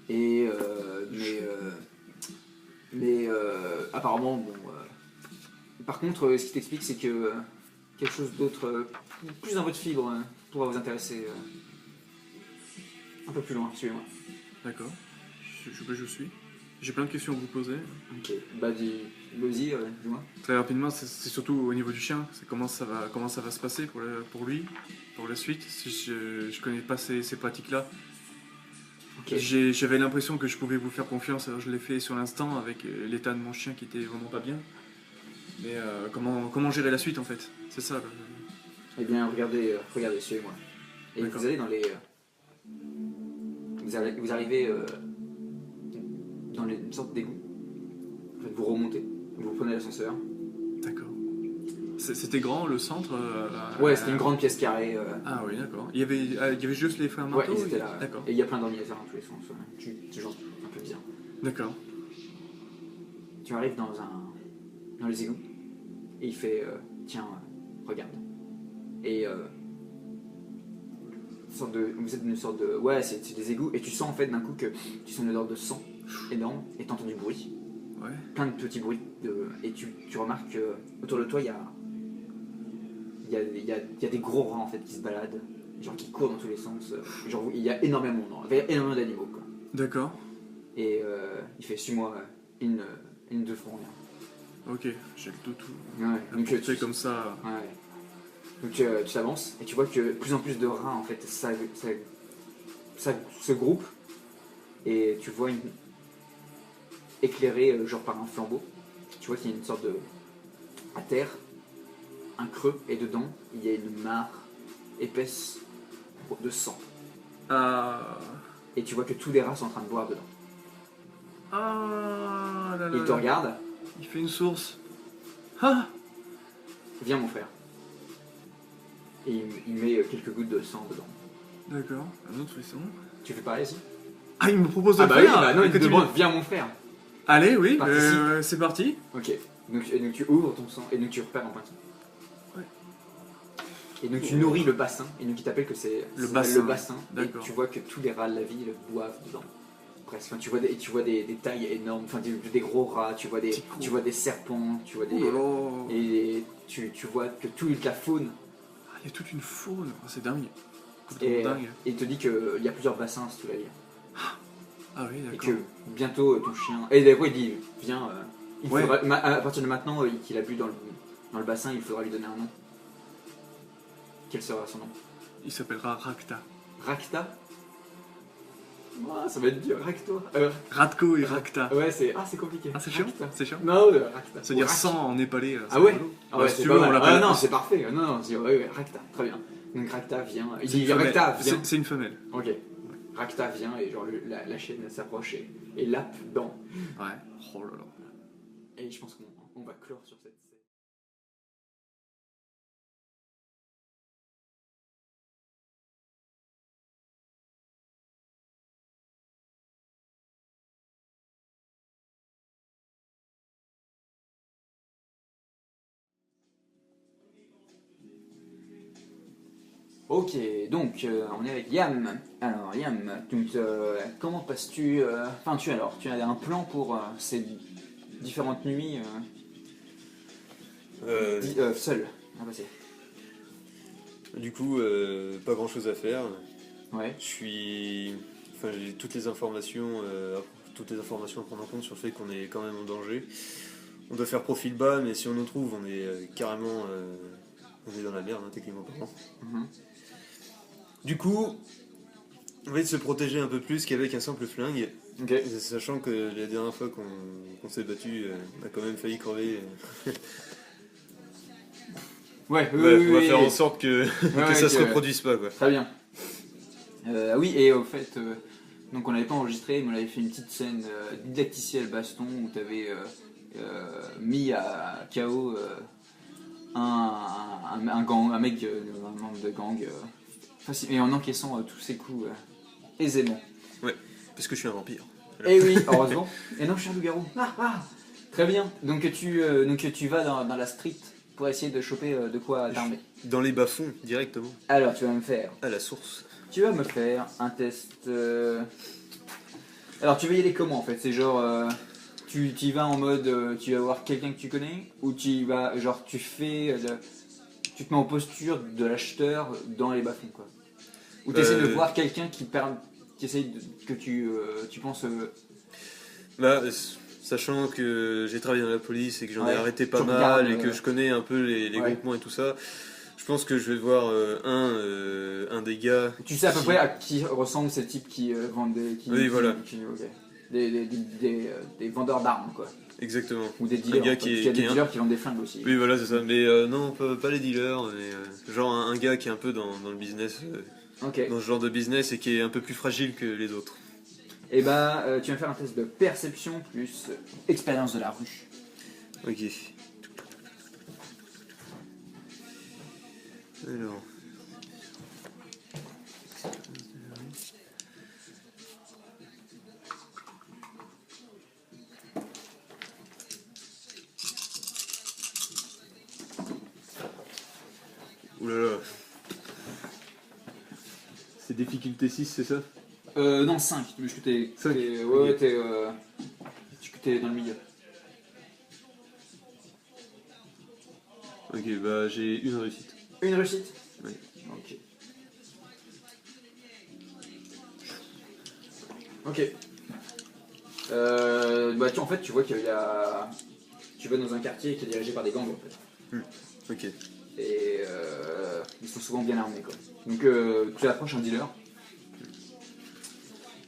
Et apparemment, bon. Par contre, ce qui t'explique, c'est que quelque chose d'autre, plus dans votre fibre, pourra vous intéresser un peu plus loin. Suivez-moi. D'accord. Je suis. J'ai plein de questions à vous poser. Ok, bah vas-y, dis-moi. Très rapidement, c'est surtout au niveau du chien. C'est comment ça va se passer pour lui, pour la suite. Si je connais pas ces pratiques-là. Ok. J'avais l'impression que je pouvais vous faire confiance, alors je l'ai fait sur l'instant avec l'état de mon chien qui était vraiment pas bien. Mais comment gérer la suite en fait? C'est ça. Eh bien, regardez, suivez-moi. Et D'accord. vous allez dans les... vous arrivez dans une sorte d'égout. En fait, vous remontez, vous prenez l'ascenseur. D'accord. C'était grand le centre Ouais, c'était une grande pièce carrée. Ah oui, d'accord. Il y avait juste les frères Ouais, Marteau. ils étaient là. D'accord. Et il y a plein d'ordinateurs dans tous les sens. C'est genre un peu bizarre. D'accord. Tu arrives dans les égouts et il fait tiens, regarde. Et vous êtes une sorte de... Ouais, c'est des égouts et tu sens en fait d'un coup que tu sens une odeur de sang énorme et t'entends du bruit. Ouais. Plein de petits bruits. Et tu remarques que autour de toi il y a des gros rats en fait qui se baladent, genre qui courent dans tous les sens. Genre il y a énormément d'animaux quoi. D'accord. Et il fait suis-moi une de front. Ok, j'ai le tout. Ouais, donc Tu fais comme ça. Ouais. Donc tu t'avances et tu vois que de plus en plus de rats en fait ça se groupe et tu vois éclairé genre par un flambeau. Tu vois qu'il y a une sorte de à terre, un creux et dedans il y a une mare épaisse de sang. Et tu vois que tous les rats sont en train de boire dedans. Ah là là. Il te regarde. Il fait une source. Ah. Viens mon frère. Et il met quelques gouttes de sang dedans. D'accord, un autre frisson. Tu fais pareil ici? Ah, il me propose de Ah le bah oui, faire. bah non, il te Continue. demande viens mon frère. Allez, oui, Participe. c'est parti. Ok, donc tu ouvres ton sang et donc tu repères en pointure. Ouais. Et donc tu nourris le bassin, et donc il t'appelle que c'est Le le bassin. et D'accord. tu vois que tous les rats de la ville boivent dedans. Presque. Enfin, tu vois des tailles énormes, enfin des gros rats, tu vois des serpents, tu vois des... Oh là là. Et tu vois que toute la faune, Ah, il y a toute une faune. Oh, c'est dingue. et Dingue. il te dit qu'il y a plusieurs bassins si tu vas lire. Ah oui, Et d'accord. que bientôt ton chien... Et d'ailleurs il dit, viens, Ouais. à partir de maintenant qu'il a bu dans le bassin, il faudra lui donner un nom. Quel sera son nom? Il s'appellera Rakta. Rakta? Ah, ça va être dur, Rakto. Ratko et Rakta. Ouais, c'est compliqué. Ah, c'est chiant. Rakta. C'est chiant. Non, Rakta. C'est-à-dire Ou Rak. 100 en népalais. Ah ouais? Ah ouais, si c'est tu pas veux, mal. on l'appelle. Ah non, c'est parfait. Non, ouais, Rakta, très bien. Donc Rakta vient. Il C'est une dit femelle. Rakta vient. C'est une femelle. Ok. Rakta vient et genre la chaîne s'approche et lappe dans. Ouais. Oh là là. Et je pense qu'on va clore sur cette scène. Ok, donc on est avec Yam. Alors Yam, donc, comment passes-tu Enfin tu as un plan pour ces différentes nuits seul à passer. Du coup, pas grand chose à faire. Ouais. J'ai toutes les informations à prendre en compte sur le fait qu'on est quand même en danger. On doit faire profil bas, mais si on nous trouve, on est carrément, on est dans la merde, hein, techniquement parlant. Mhm. Du coup, on va essayer de se protéger un peu plus qu'avec un simple flingue. Ok. Sachant que la dernière fois qu'on s'est battu, on a quand même failli crever. Ouais, On va faire en sorte que ça se que- reproduise pas, quoi. Très bien. Oui, et au fait, donc on n'avait pas enregistré, mais on avait fait une petite scène didacticielle baston où tu avais mis à KO un mec, un membre de gang, et en encaissant tous ses coups aisément. Parce que je suis un vampire. Et oui, heureusement. Et non, je suis un loup-garou. Très bien. Donc tu vas dans la street pour essayer de choper de quoi t'armer. Dans les bas-fonds, directement. Alors tu vas me faire. À la source. Tu vas me faire un test. Alors tu vas y aller comment en fait? C'est genre tu y vas en mode tu vas voir quelqu'un que tu connais ou tu y vas genre tu te mets en posture de l'acheteur dans les bas-fonds quoi. Ou tu essaies de voir quelqu'un qui essaye que tu penses Bah, sachant que j'ai travaillé dans la police et que j'en ai Ouais, arrêté pas tu mal regardes, et que je connais un peu les ouais. groupements et tout ça, je pense que je vais voir un des gars. Tu sais à peu qui- près à qui ressemblent ces types qui vendent des. Oui, voilà. Ok. Des vendeurs d'armes, quoi. Exactement. Ou des dealers. gars En fait, qui parce est- qu'il y a qui des est un- dealers qui vendent des flingues aussi. Oui, voilà, c'est ça. Mais non, pas les dealers, mais genre un gars qui est un peu dans le business, Ok. dans ce genre de business et qui est un peu plus fragile que les autres. Et bah, tu vas faire un test de perception plus expérience de la rue. Ok. Alors. Ouh là là. C'est difficulté 6, c'est ça? Non, 5. Parce que t'es. 5. Ouais, Ok. t'es dans le milieu. Ok, bah j'ai une réussite. Une réussite. Oui. Ok. Ok. Bah, en fait, tu vois qu'il y a. Tu vas dans un quartier qui est dirigé par des gangs, en fait. Ok. Et ils sont souvent bien armés, quoi. Donc, tu approches un dealer.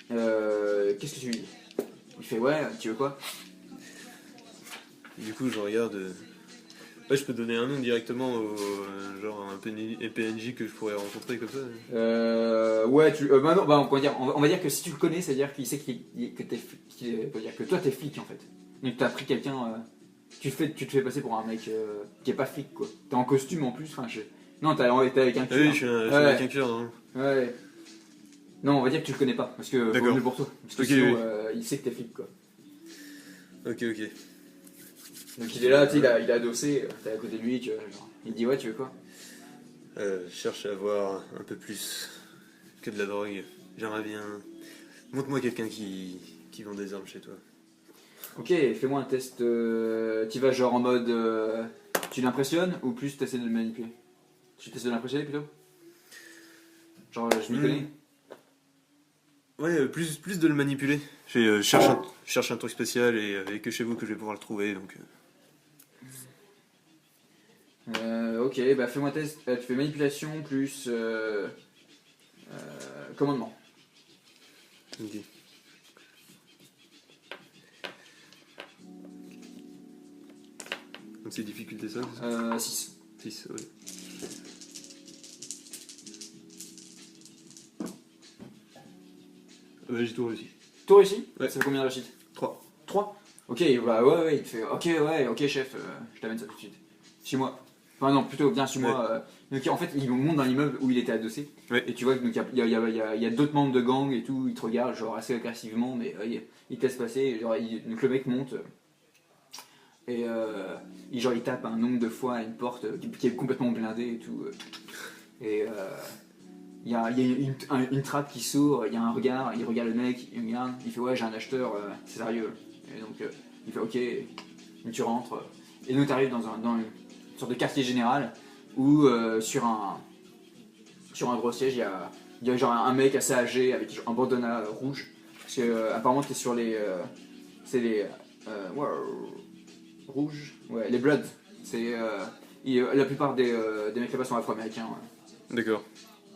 Qu'est-ce que tu lui dis? Il fait ouais, tu veux quoi? Du coup, je regarde. Ouais, je peux donner un nom directement au genre un PNJ que je pourrais rencontrer comme ça. Ouais, bah non, bah on va dire que si tu le connais, c'est-à-dire qu'il sait que t'es on va dire que toi t'es flic en fait. Donc t'as pris quelqu'un, tu te fais passer pour un mec qui est pas flic quoi. T'es en costume en plus, enfin non t'es avec un Ah cuir. oui, je suis avec un cuir, non? Ouais. Non, on va dire que tu le connais pas, parce que vaut D'accord. mieux pour toi. Parce que Ok, sinon, oui. il sait que t'es flic quoi. Ok. Donc il est là, tu sais, il est adossé, t'es à côté de lui, genre, il dit ouais, tu veux quoi? Je cherche à avoir un peu plus que de la drogue. J'aimerais bien. Montre-moi quelqu'un qui vend des armes chez toi. Ok, fais-moi un test. Tu vas genre en mode. Tu l'impressionnes ou plus tu essaies de le manipuler? Tu essaies de l'impressionner plutôt? Genre, je m'y connais. Ouais, plus de le manipuler. Je cherche un truc spécial et que chez vous que je vais pouvoir le trouver. Donc. Ok, bah fais-moi un test. Tu fais manipulation plus. Commandement. Ok. Donc c'est difficulté ça? 6. 6, ouais. Ouais, j'ai tout réussi. Tout réussi? Ouais. Ça fait combien de réussites? 3. 3. Ok, bah ouais, il te fait ok chef, je t'amène ça tout de suite. Suis-moi. Enfin non, plutôt bien suis-moi. Donc en fait, il monte dans l'immeuble où il était adossé. Ouais. Et tu vois qu'il y a d'autres membres de gang et tout, ils te regardent genre assez agressivement, mais ils te laissent passer. Genre, donc le mec monte et il tape un nombre de fois à une porte qui est complètement blindée et tout. Et il y a une trappe qui s'ouvre, il y a un regard, il regarde le mec, il regarde, il fait ouais j'ai un acheteur, c'est sérieux. Et donc il fait ok, et tu rentres. Et donc tu arrives dans une sorte de quartier général où sur un gros siège il y a genre un mec assez âgé avec genre un bandana rouge. Parce que apparemment t'es sur les... c'est les... rouges. Ouais, les Bloods. C'est... la plupart des mecs là-bas sont afro-américains. Ouais. D'accord.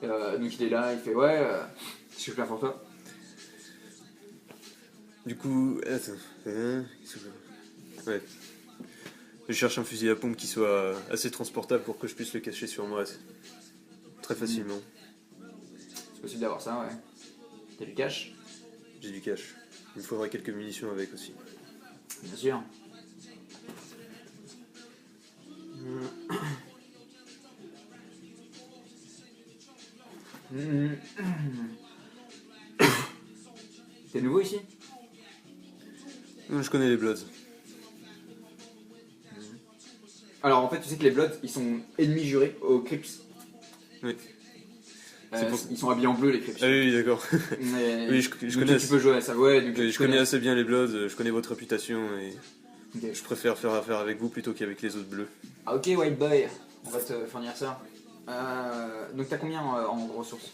Donc il est là, il fait ouais, qu'est-ce que je peux faire pour toi? Du coup, attends. Ouais. Je cherche un fusil à pompe qui soit assez transportable pour que je puisse le cacher sur moi très facilement. C'est possible d'avoir ça, ouais. T'as du cash? J'ai du cash. Il me faudrait quelques munitions avec aussi. Bien sûr. T'es nouveau ici? Je connais les Bloods. Alors en fait, tu sais que les Bloods, ils sont ennemis jurés aux Crips. Oui. Ils sont habillés en bleu, les Crips. Ah oui, d'accord. Mais, Oui, je donc connais. tu peux jouer à ça, ouais. Donc, Je connais assez bien les Bloods, je connais votre réputation et Ok. je préfère faire affaire avec vous plutôt qu'avec les autres bleus. Ah, ok, White Boy, on va te fournir ça. Donc t'as combien en ressources?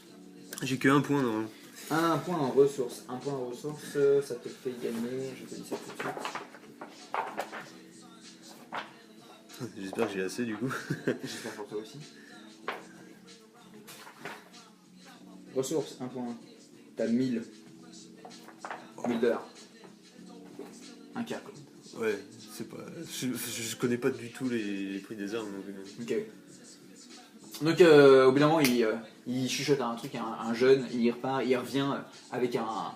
J'ai que un point, non? Un point en ressources. Un point en ressources, ça te fait gagner, je te dis ça tout de suite. J'espère que j'ai assez du coup. J'espère pour toi aussi. Ressources, un point. T'as 1000. 1000 $. Un quart, quoi. Ouais, c'est pas. Je connais pas du tout les prix des armes. Donc, Ok. Donc au bout d'un moment, il chuchote un truc à un jeune, il repart, il revient avec un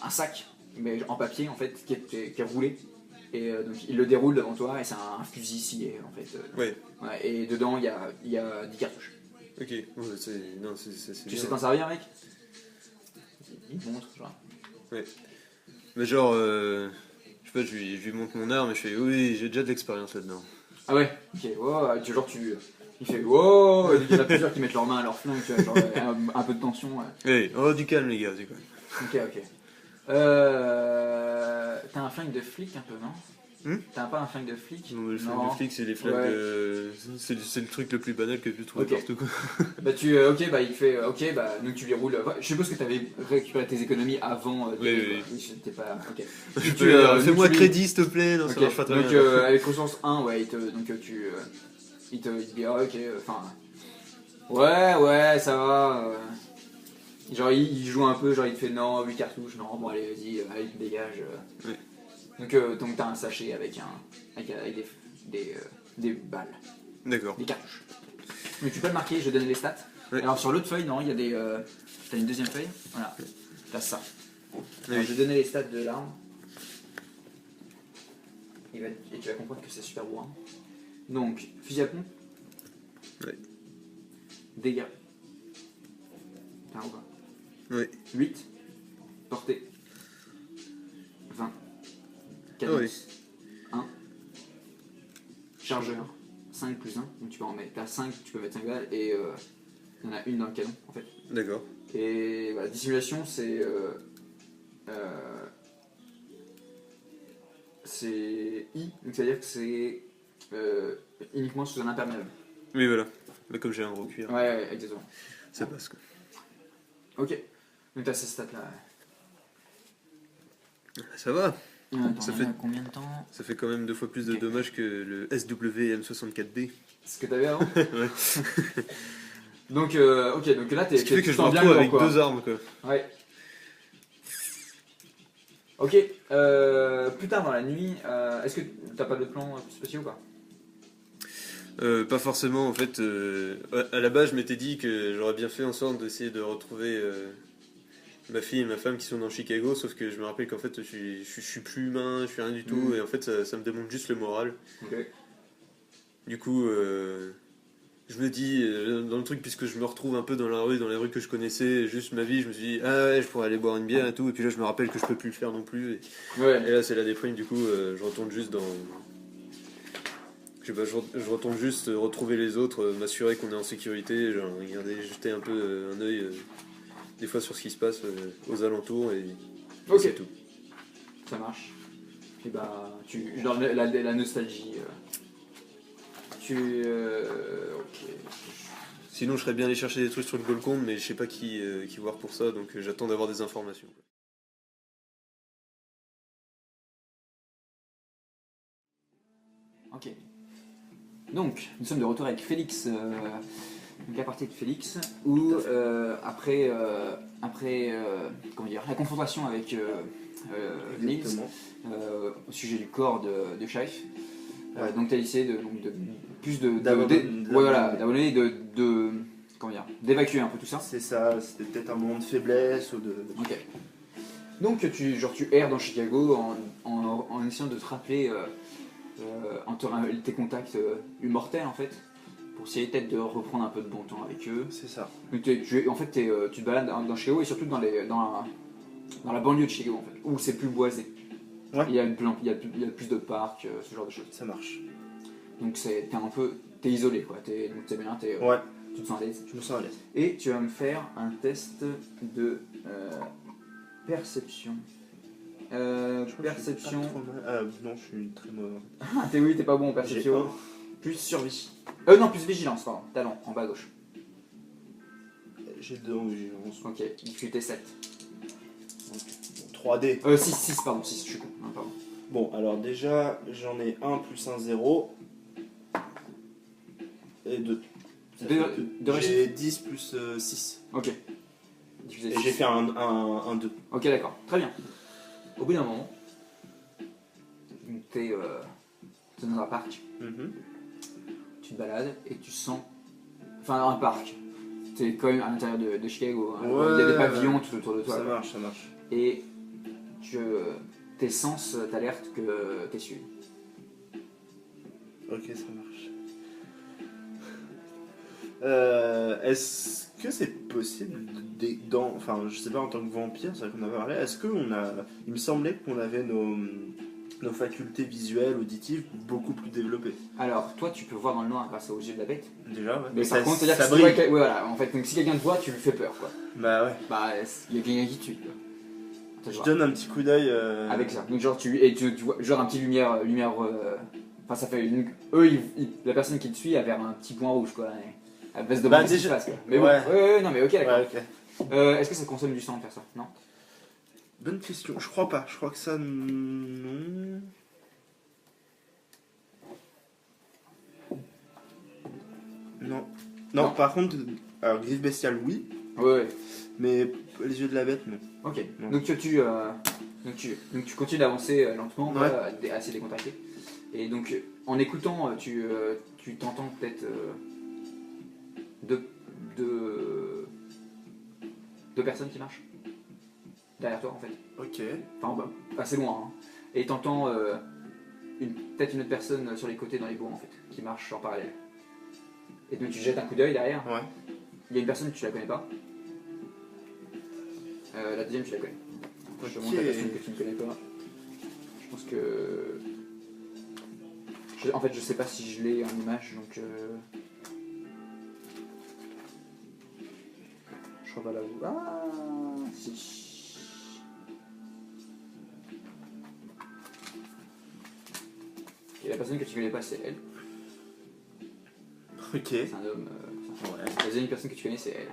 sac, mais en papier en fait, qui est roulé. Et donc il le déroule devant toi et c'est un fusil scié en fait. Ouais. Ouais, et dedans il y a 10 cartouches. Ok, ouais, c'est Tu bien. sais t'en servir mec? Il te montre genre. Mais genre, je sais pas, je lui montre mon arme et je fais oui, j'ai déjà de l'expérience là-dedans. Ah ouais, ok, wow, il fait wow, il y en a plusieurs qui mettent leurs mains à leur flingue, tu vois, genre un peu de tension. Ouais. Hey, oh, du calme les gars, c'est quoi. Ok. T'as un flingue de flic un peu, non? T'as pas un flingue de flic? Non, les flingues de flic, c'est les flingues de... C'est le truc le plus banal que tu trouves partout quoi. Bah il te fait, ok, bah donc tu les roules. Je suppose que t'avais récupéré tes économies avant. Oui. T'es pas, ok. Fais-moi crédit s'il te plaît, non ça marche pas très donc bien. avec ressource 1, ouais, il te dit ah, ok, enfin... Ouais, ça va. Genre il joue un peu, genre il te fait non, 8 cartouches, non, bon allez, vas-y, allez, dégage. Oui. Donc t'as un sachet avec des balles, D'accord. des cartouches. Mais tu peux le marquer, je vais donner les stats. Oui. Alors sur l'autre feuille, non, il y a des... t'as une deuxième feuille, voilà, t'as ça. Alors, Oui. je vais donner les stats de l'arme. Et tu vas comprendre que c'est super loin. Donc, fusil à pompe. Oui. Dégâts. T'as un ou pas? Oui. 8. Portée. 20. Cadence. 1. Chargeur. 5 plus 1. Donc tu peux en mettre. T'as 5, tu peux mettre 5 balles et il y en a une dans le canon en fait. D'accord. Et voilà, dissimulation c'est. C'est I, donc ça veut dire que c'est uniquement sous un imperméable. Oui voilà. Mais comme j'ai un gros cuir, Ouais, exactement. ça passe quoi. Ok. Donc t'as ces stats là. Ça va. Attends, Ça on fait- a combien de temps? Ça fait quand même 2 fois plus de Ok. dommages que le SWM64B. Ce que t'avais avant. Ouais. Donc, ok, donc là t'es. Ce qui fait que je me sens bien retrouve grand, avec quoi. 2 armes quoi. Ouais. Ok, plus tard dans la nuit, est-ce que t'as pas de plan spéciaux ou pas? Pas forcément en fait. À la base, je m'étais dit que j'aurais bien fait en sorte d'essayer de retrouver ma fille et ma femme qui sont dans Chicago, sauf que je me rappelle qu'en fait, je suis plus humain, je suis rien du tout, et en fait, ça me démonte juste le moral. Ok. Du coup, je me dis, dans le truc, puisque je me retrouve un peu dans la rue, dans les rues que je connaissais, juste ma vie, je me suis dit, ah ouais, je pourrais aller boire une bière et tout, et puis là, je me rappelle que je peux plus le faire non plus, et Ouais. là, c'est la déprime, du coup, je retourne juste dans. Je sais pas, je retourne juste retrouver les autres, m'assurer qu'on est en sécurité, genre, regarder, jeter un peu un œil des fois sur ce qui se passe aux alentours, et Ok. c'est tout. Ça marche. Puis bah, dans la nostalgie. Ok. Sinon, je serais bien allé chercher des trucs sur le Golconde, mais je sais pas qui voir pour ça, donc j'attends d'avoir des informations. Ok. Donc, nous sommes de retour avec Félix. Donc la partie de Félix, où après comment dire, la confrontation avec Nils au sujet du corps de Shaif, Ouais. donc tu as essayé de plus D'abandonner. Comment dire, d'évacuer un peu tout ça. C'est ça, c'était peut-être un moment de faiblesse ou de. Ok. Donc tu erres dans Chicago en essayant de te rappeler tes contacts mortels en fait, pour essayer peut-être de reprendre un peu de bon temps avec eux. C'est ça. Donc tu te balades dans Chicago et surtout dans la banlieue de Chicago en fait, où c'est plus boisé. Ouais. Il y a plus de parcs, ce genre de choses. Ça marche. Donc t'es isolé quoi, donc t'es bien, Ouais, tu te sens à l'aise. je me sens à l'aise. Et tu vas me faire un test de perception. Perception. Non, je suis très mauvais. Ah, t'es pas bon en J'ai perception. un. Plus survie. Non, plus vigilance, pardon. Talent, en bas à gauche. J'ai 2 en vigilance. Ok, difficulté 7. 3D. 6, pardon, 6, je suis con. Non, pardon. Bon, alors déjà, j'en ai 1 plus 1, 0. Et 2. J'ai 10 plus 6. Ok. Difficulté Et j'ai 6. fait un 2. Ok, d'accord, très bien. Au bout d'un moment, t'es dans un parc, tu te balades et tu sens. Enfin, un parc. T'es quand même à l'intérieur de Chicago. Hein. Ouais. Il y a des pavillons tout autour de toi. Ça quoi. marche, ça marche. Et tes sens t'alertent que t'es suivi. Ok, ça marche. Est-ce que c'est possible enfin, je sais pas, en tant que vampire, c'est vrai qu'on avait parlé, est-ce qu'on a... Il me semblait qu'on avait nos facultés visuelles, auditives, beaucoup plus développées. Alors, toi, tu peux voir dans le noir grâce aux yeux de la bête. Déjà, ouais. Mais ça, par contre, c'est-à-dire que ça si tu vois brille. ouais, voilà, en fait, donc si quelqu'un te voit, tu lui fais peur, quoi. Bah ouais. Bah, il y a quelqu'un qui te tue, quoi. T'as le Je droit. donne un petit coup d'œil. Avec ça. Donc, genre, tu vois, genre un petit lumière. Enfin, ça fait une. La personne qui te suit a vers un petit point rouge, quoi. Elle baisse de Bah, ce qui se déjà- passe, quoi. Mais bon, ouais. ouais, non, mais ok, d'accord. Ouais, ok. Est-ce que ça consomme du sang de faire ça? Non. Bonne question. Je crois pas. Je crois que ça, non. Non. Non, Non. par contre, alors griffe bestiale, oui, Ouais. mais les yeux de la bête, non. Ok. Non. Donc tu continues d'avancer lentement, Ouais. à essayer de décontracter. Et donc en écoutant, tu t'entends peut-être deux personnes qui marchent derrière toi en fait. Ok. Enfin bah, assez loin. Hein. Et t'entends peut-être une autre personne sur les côtés dans les bois en fait, qui marche en parallèle. Et donc tu jettes un coup d'œil derrière. Ouais. Il y a une personne que tu la connais pas. La deuxième tu la connais. Je te montre la personne que tu ne connais pas. Je pense que... En fait je sais pas si je l'ai en image donc... Je crois pas là où... Ah si. Et la personne que tu connais pas c'est elle. Ok. C'est un homme... Ouais. La deuxième personne que tu connais c'est elle.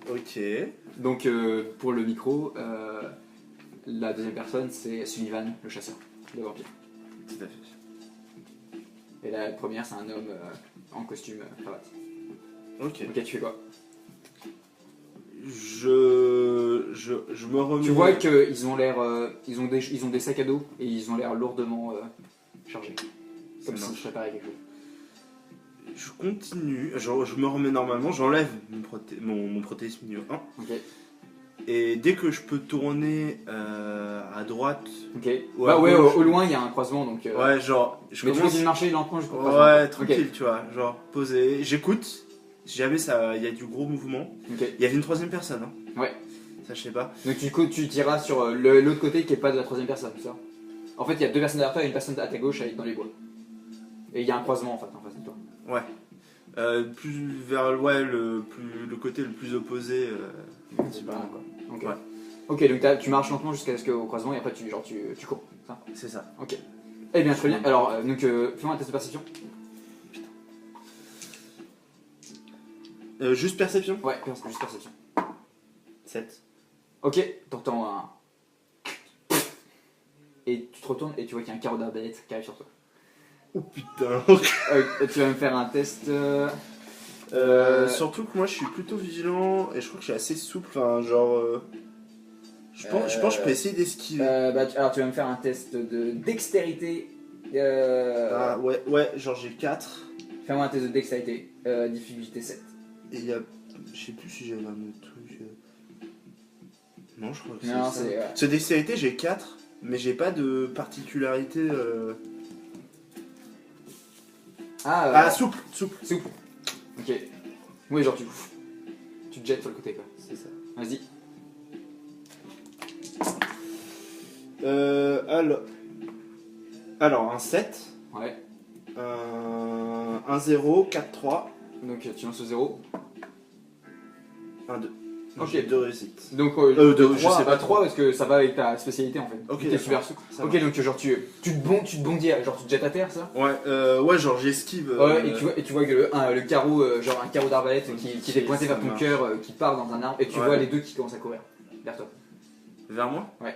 Ok. Donc pour le micro, la deuxième personne c'est Sullivan, le chasseur de vampires. Tout à fait. Et la première c'est un homme en costume cravate. Ok. Ok, tu fais quoi? Je me remets. Tu vois qu'ils ont l'air, ils ont des sacs à dos et ils ont l'air lourdement chargés, comme Ça si marche. je préparais quelque chose. Je continue. Je me remets normalement. J'enlève mon protéisme niveau 1. Ok, Et dès que je peux tourner à droite. ok. Ou Bah à ouais, gauche. au loin il y a un croisement donc. Ouais, genre. Je Mais tu commence. continues de marcher lentement jusqu'au croisement. Ouais, Ok, tranquille, tu vois. Genre, posé. J'écoute. Si jamais il y a du gros mouvement. ok. Il y avait une troisième personne, hein. Ouais. Ça, je sais pas. Donc tu tireras sur l'autre côté qui est pas de la troisième personne, c'est ça? En fait, il y a deux personnes derrière toi et une personne à ta gauche dans les bois. Et il y a un croisement en fait en face de toi. Ouais. Plus vers le côté le plus opposé. C'est pas grave, quoi. Ok. Ouais. Ok, donc tu marches lentement jusqu'à ce qu'au croisement et après tu cours. Ça. C'est ça. Ok. Eh bien, très bien. Alors, fais-moi un test de perception. Juste perception. Ouais, juste perception. 7. Ok, t'entends un. Et tu te retournes et tu vois qu'il y a un carreau d'arbalète qui arrive sur toi. Oh putain. Tu vas me faire un test. Surtout que moi je suis plutôt vigilant et je crois que je suis assez souple. Enfin, genre. Je pense que je peux essayer d'esquiver. Alors, tu vas me faire un test de dextérité. Ah ouais, genre j'ai 4. Fais-moi un test de dextérité. Difficulté 7. Et il y a. Je sais plus si j'avais un autre truc. Non, je crois que c'est Non, ça. c'est. Ce dextérité, j'ai 4, mais j'ai pas de particularité. Ah, souple. Souple. Ok. Oui, genre tu te jettes sur le côté quoi. C'est ça. Vas-y. Alors, un 7, Ouais. un 0, 4, 3, Donc tu lances au 0. un 2. Ok. J'ai 2 réussites. Donc, je 3, sais pas 3 parce que ça va avec ta spécialité en fait. Ok, T'es d'accord. super sous. Ça Ok, marche. donc genre tu te bondis, genre tu te jettes à terre, ça. Ouais, genre j'esquive. Ouais, et tu vois que le carreau, genre un carreau d'arbalète qui Ok, est pointé ça vers ton marche. cœur, qui part dans un arbre, et tu Ouais. vois les deux qui commencent à courir vers toi. Vers moi Ouais.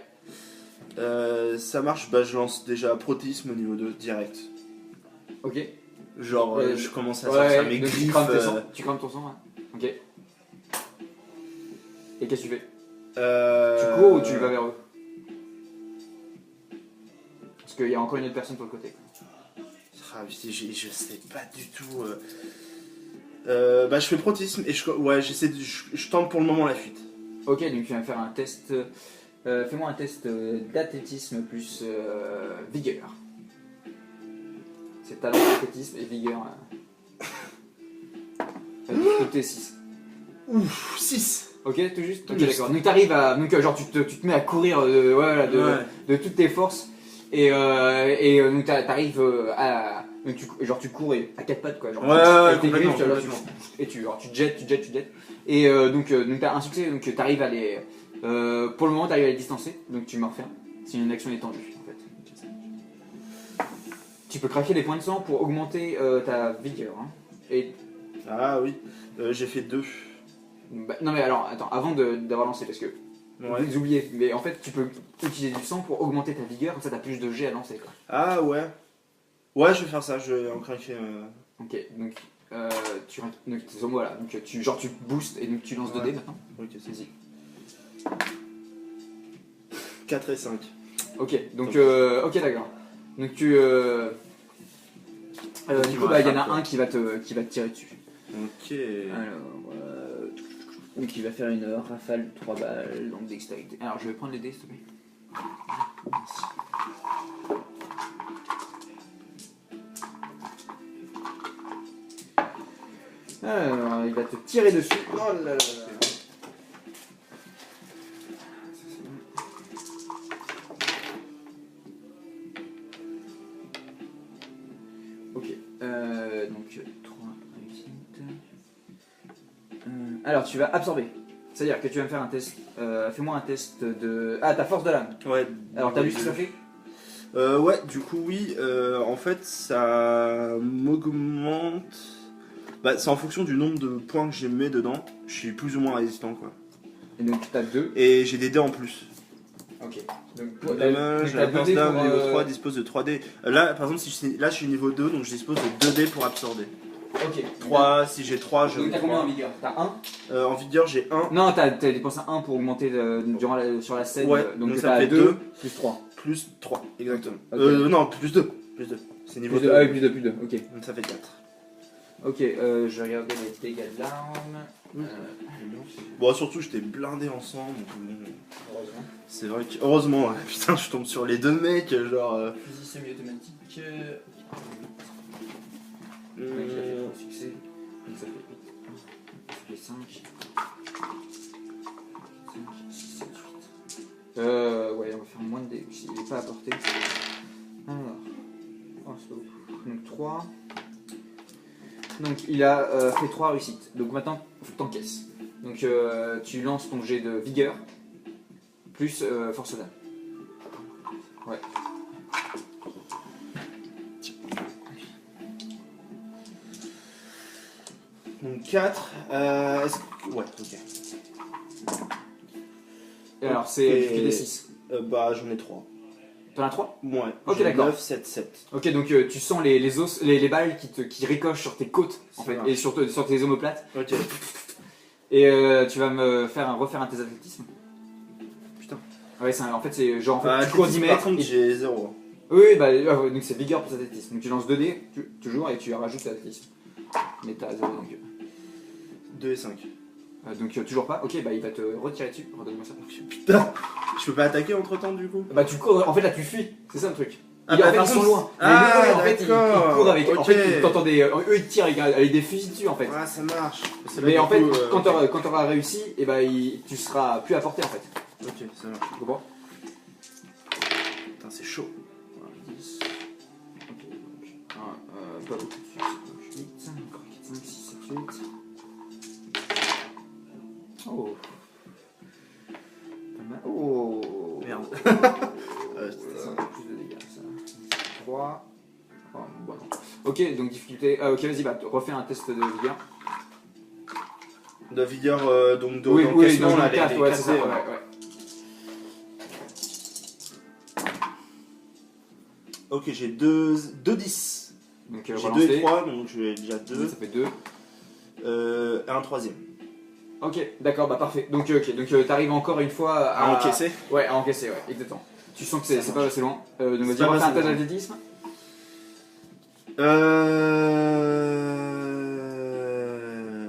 Ça marche, bah je lance déjà protéisme au niveau 2, direct. Ok. Genre, Ouais, je commence à sortir mes donc griffes. tu crames ton sang, ouais. Ok. Et qu'est-ce que tu fais? Tu Tu cours ou tu vas vers eux? Parce qu'il y a encore une autre personne sur le côté. Ah, je sais pas du tout. Bah je fais protéisme et je tente pour le moment la fuite. Ok, donc tu vas faire un test. Fais-moi un test d'athlétisme plus vigueur. C'est talent, athlétisme et vigueur. Côté 6. Ouf, 6. Ok, tout juste. Ok, Tout d'accord. Donc t'arrives à. Donc genre tu te mets à courir de toutes tes forces. Et donc t'arrives à. Donc tu cours à quatre pattes quoi. Genre, Ouais, et tes complètement, griffes, complètement. et tu te jettes. Et donc t'as un succès, donc t'arrives à les. Pour le moment t'arrives à les distancer, donc tu m'en refais un. C'est une action étendue en fait. Tu peux craquer des points de sang pour augmenter ta vigueur. Hein. Et Ah oui, j'ai fait 2. non mais alors attends, avant d'avoir lancé parce que Ouais. vous oubliez, mais en fait tu peux utiliser du sang pour augmenter ta vigueur, comme ça t'as plus de jets à lancer quoi. Ah ouais. Ouais, je vais faire ça, je vais en craquer. Ok, donc voilà, donc tu boostes et donc tu lances 2 dés maintenant. Ok, c'est Vas-y. 4 et 5. Ok, donc ok d'accord. Donc du coup bah il y en a un qui va te tirer dessus. Ok. Alors donc il va faire une rafale de 3 balles, donc dextérité. Alors je vais prendre les dés s'il te plaît. Merci. Alors, il va te tirer dessus. Oh là là là. Ok, donc 3 réussites. Alors, tu vas absorber. C'est-à-dire que tu vas me faire un test. Fais-moi un test de. Ah, ta force de l'âme. Ouais. Alors, t'as vu ce que ça fait? Ouais, du coup, oui. En fait, ça m'augmente. Bah, c'est en fonction du nombre de points que j'ai mis dedans. Je suis plus ou moins résistant, quoi. Et donc, t'as 2. Et j'ai des dés en plus. Ok. Donc, Dommage, la force d'âme niveau 3 dispose de 3 dés. Là, par exemple, là je suis niveau 2, donc je dispose de 2 dés pour absorber. Ok. 3, si j'ai 3, je. Donc, t'as combien en vigueur? T'as 1? En vigueur, j'ai 1. Non, t'as dépensé 1 pour augmenter sur la scène. Ouais, donc ça t'as fait 2 2. plus 3. Plus 3, exactement. Ok. Non, plus 2. Plus 2. C'est niveau Plus 2. 2. Ah oui, plus 2. Ok. Donc ça fait 4. Ok, je vais regarder les dégâts de l'arme. Bon, surtout, j'étais blindé ensemble. Donc, bon, Heureusement. c'est vrai que. Heureusement, ouais, putain, je tombe sur les deux mecs, genre. Fusil semi-automatique. Hmm, Donc ça fait 3 succès. Donc ça fait 8. Ça fait 5. 5, 6, 7, 8. Ouais, on va faire moins de dés. Il n'est pas à portée. Alors. Oh, c'est pas beaucoup. Donc 3. Donc il a fait 3 réussites. Donc maintenant, il faut que t'encaisses. Donc tu lances ton jet de vigueur. Plus force d'âme. Ouais. Donc 4. Ouais, ok. Et alors c'est Et- tu fais des 6. Bah, j'en ai 3. T'en as 3? Ouais. Ok, J'ai d'accord. 9, 7, 7. Ok, donc tu sens les os, les balles qui ricochent sur tes côtes en Ça fait, marche. et sur tes omoplates. Ok. Et tu vas me refaire un test d'athlétisme. Putain. Ouais, en fait, c'est genre en fait, Bah, tu cours 10 par mètres. contre, et- j'ai 0. Oui, bah, donc c'est vigueur plus athlétisme. Donc tu lances 2 dés, toujours, et tu rajoutes l'athlétisme. Mais t'as 0 donc. 2 et 5. Donc toujours pas. Ok, bah il va te retirer dessus. Redonne-moi ça. Putain. Je peux pas attaquer entre temps, du coup? Bah tu cours, en fait là tu fuis. C'est ça le truc. Ah, Et bah, en fait par ils sont contre- loin. Ah, Mais eux, en fait ils d'accord. courent avec. En Ok. fait t'entends des. Eux ils tirent avec des fusils dessus en fait. Ah, ça marche. C'est Mais là, en du fait, coup, quand t'auras réussi, et bah, tu seras plus à portée en fait. Ok, ça marche. Tu comprends? Putain, c'est chaud. 10. Ok, donc. Pas beaucoup de succès. Donc 8, 5, 6, 7, 8. Oh. Oh. Merde. C'était ça. Plus de dégâts, ça. 3. Oh, bon, non. Ok, donc difficulté. Ok, vas-y, bah, refais un test de vigueur. De vigueur, donc Oui, d'encaissement, dans là, le 4, les ouais, c'est ça. 4D, Ouais, ouais. ouais. Ok, j'ai 2 10. Donc, J'ai 2 relancer. et 3, donc j'ai déjà 2. Ça fait 2. Un troisième. Ok, d'accord, bah parfait. Donc, t'arrives encore une fois À encaisser. Ouais, à encaisser, ouais, exactement. Tu sens que c'est Ça pas assez loin. Donc, C'est vas-y, pas refais un assez test loin. d'athlétisme.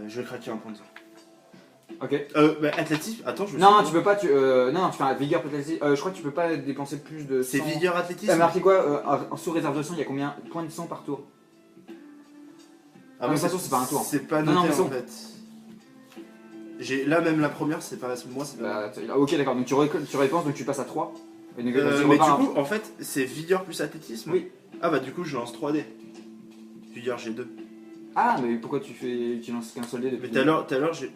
Je vais craquer un point de sang. Ok. Athlétisme, attends, je me Non, souviens. tu peux pas. Non, tu fais un vigueur athlétisme. Je crois que tu peux pas dépenser plus de. C'est 100. vigueur T'as athlétisme. marqué quoi en sous réserve de sang, il y a combien de points de sang par tour? Ah, mais de toute façon, c'est pas un tour. C'est pas Non, noté mais en fait. Là, même la première, c'est pas. Moi, c'est pas. Ok, d'accord, donc tu répenses, donc tu passes à 3. Et donc, vas-y, Mais du repars un- coup, en fait, c'est vigueur plus athlétisme. Oui. Ah, bah, du coup, je lance 3D. Vigueur G2. Ah, mais pourquoi tu lances qu'un seul dé depuis? Mais tout à l'heure, j'ai.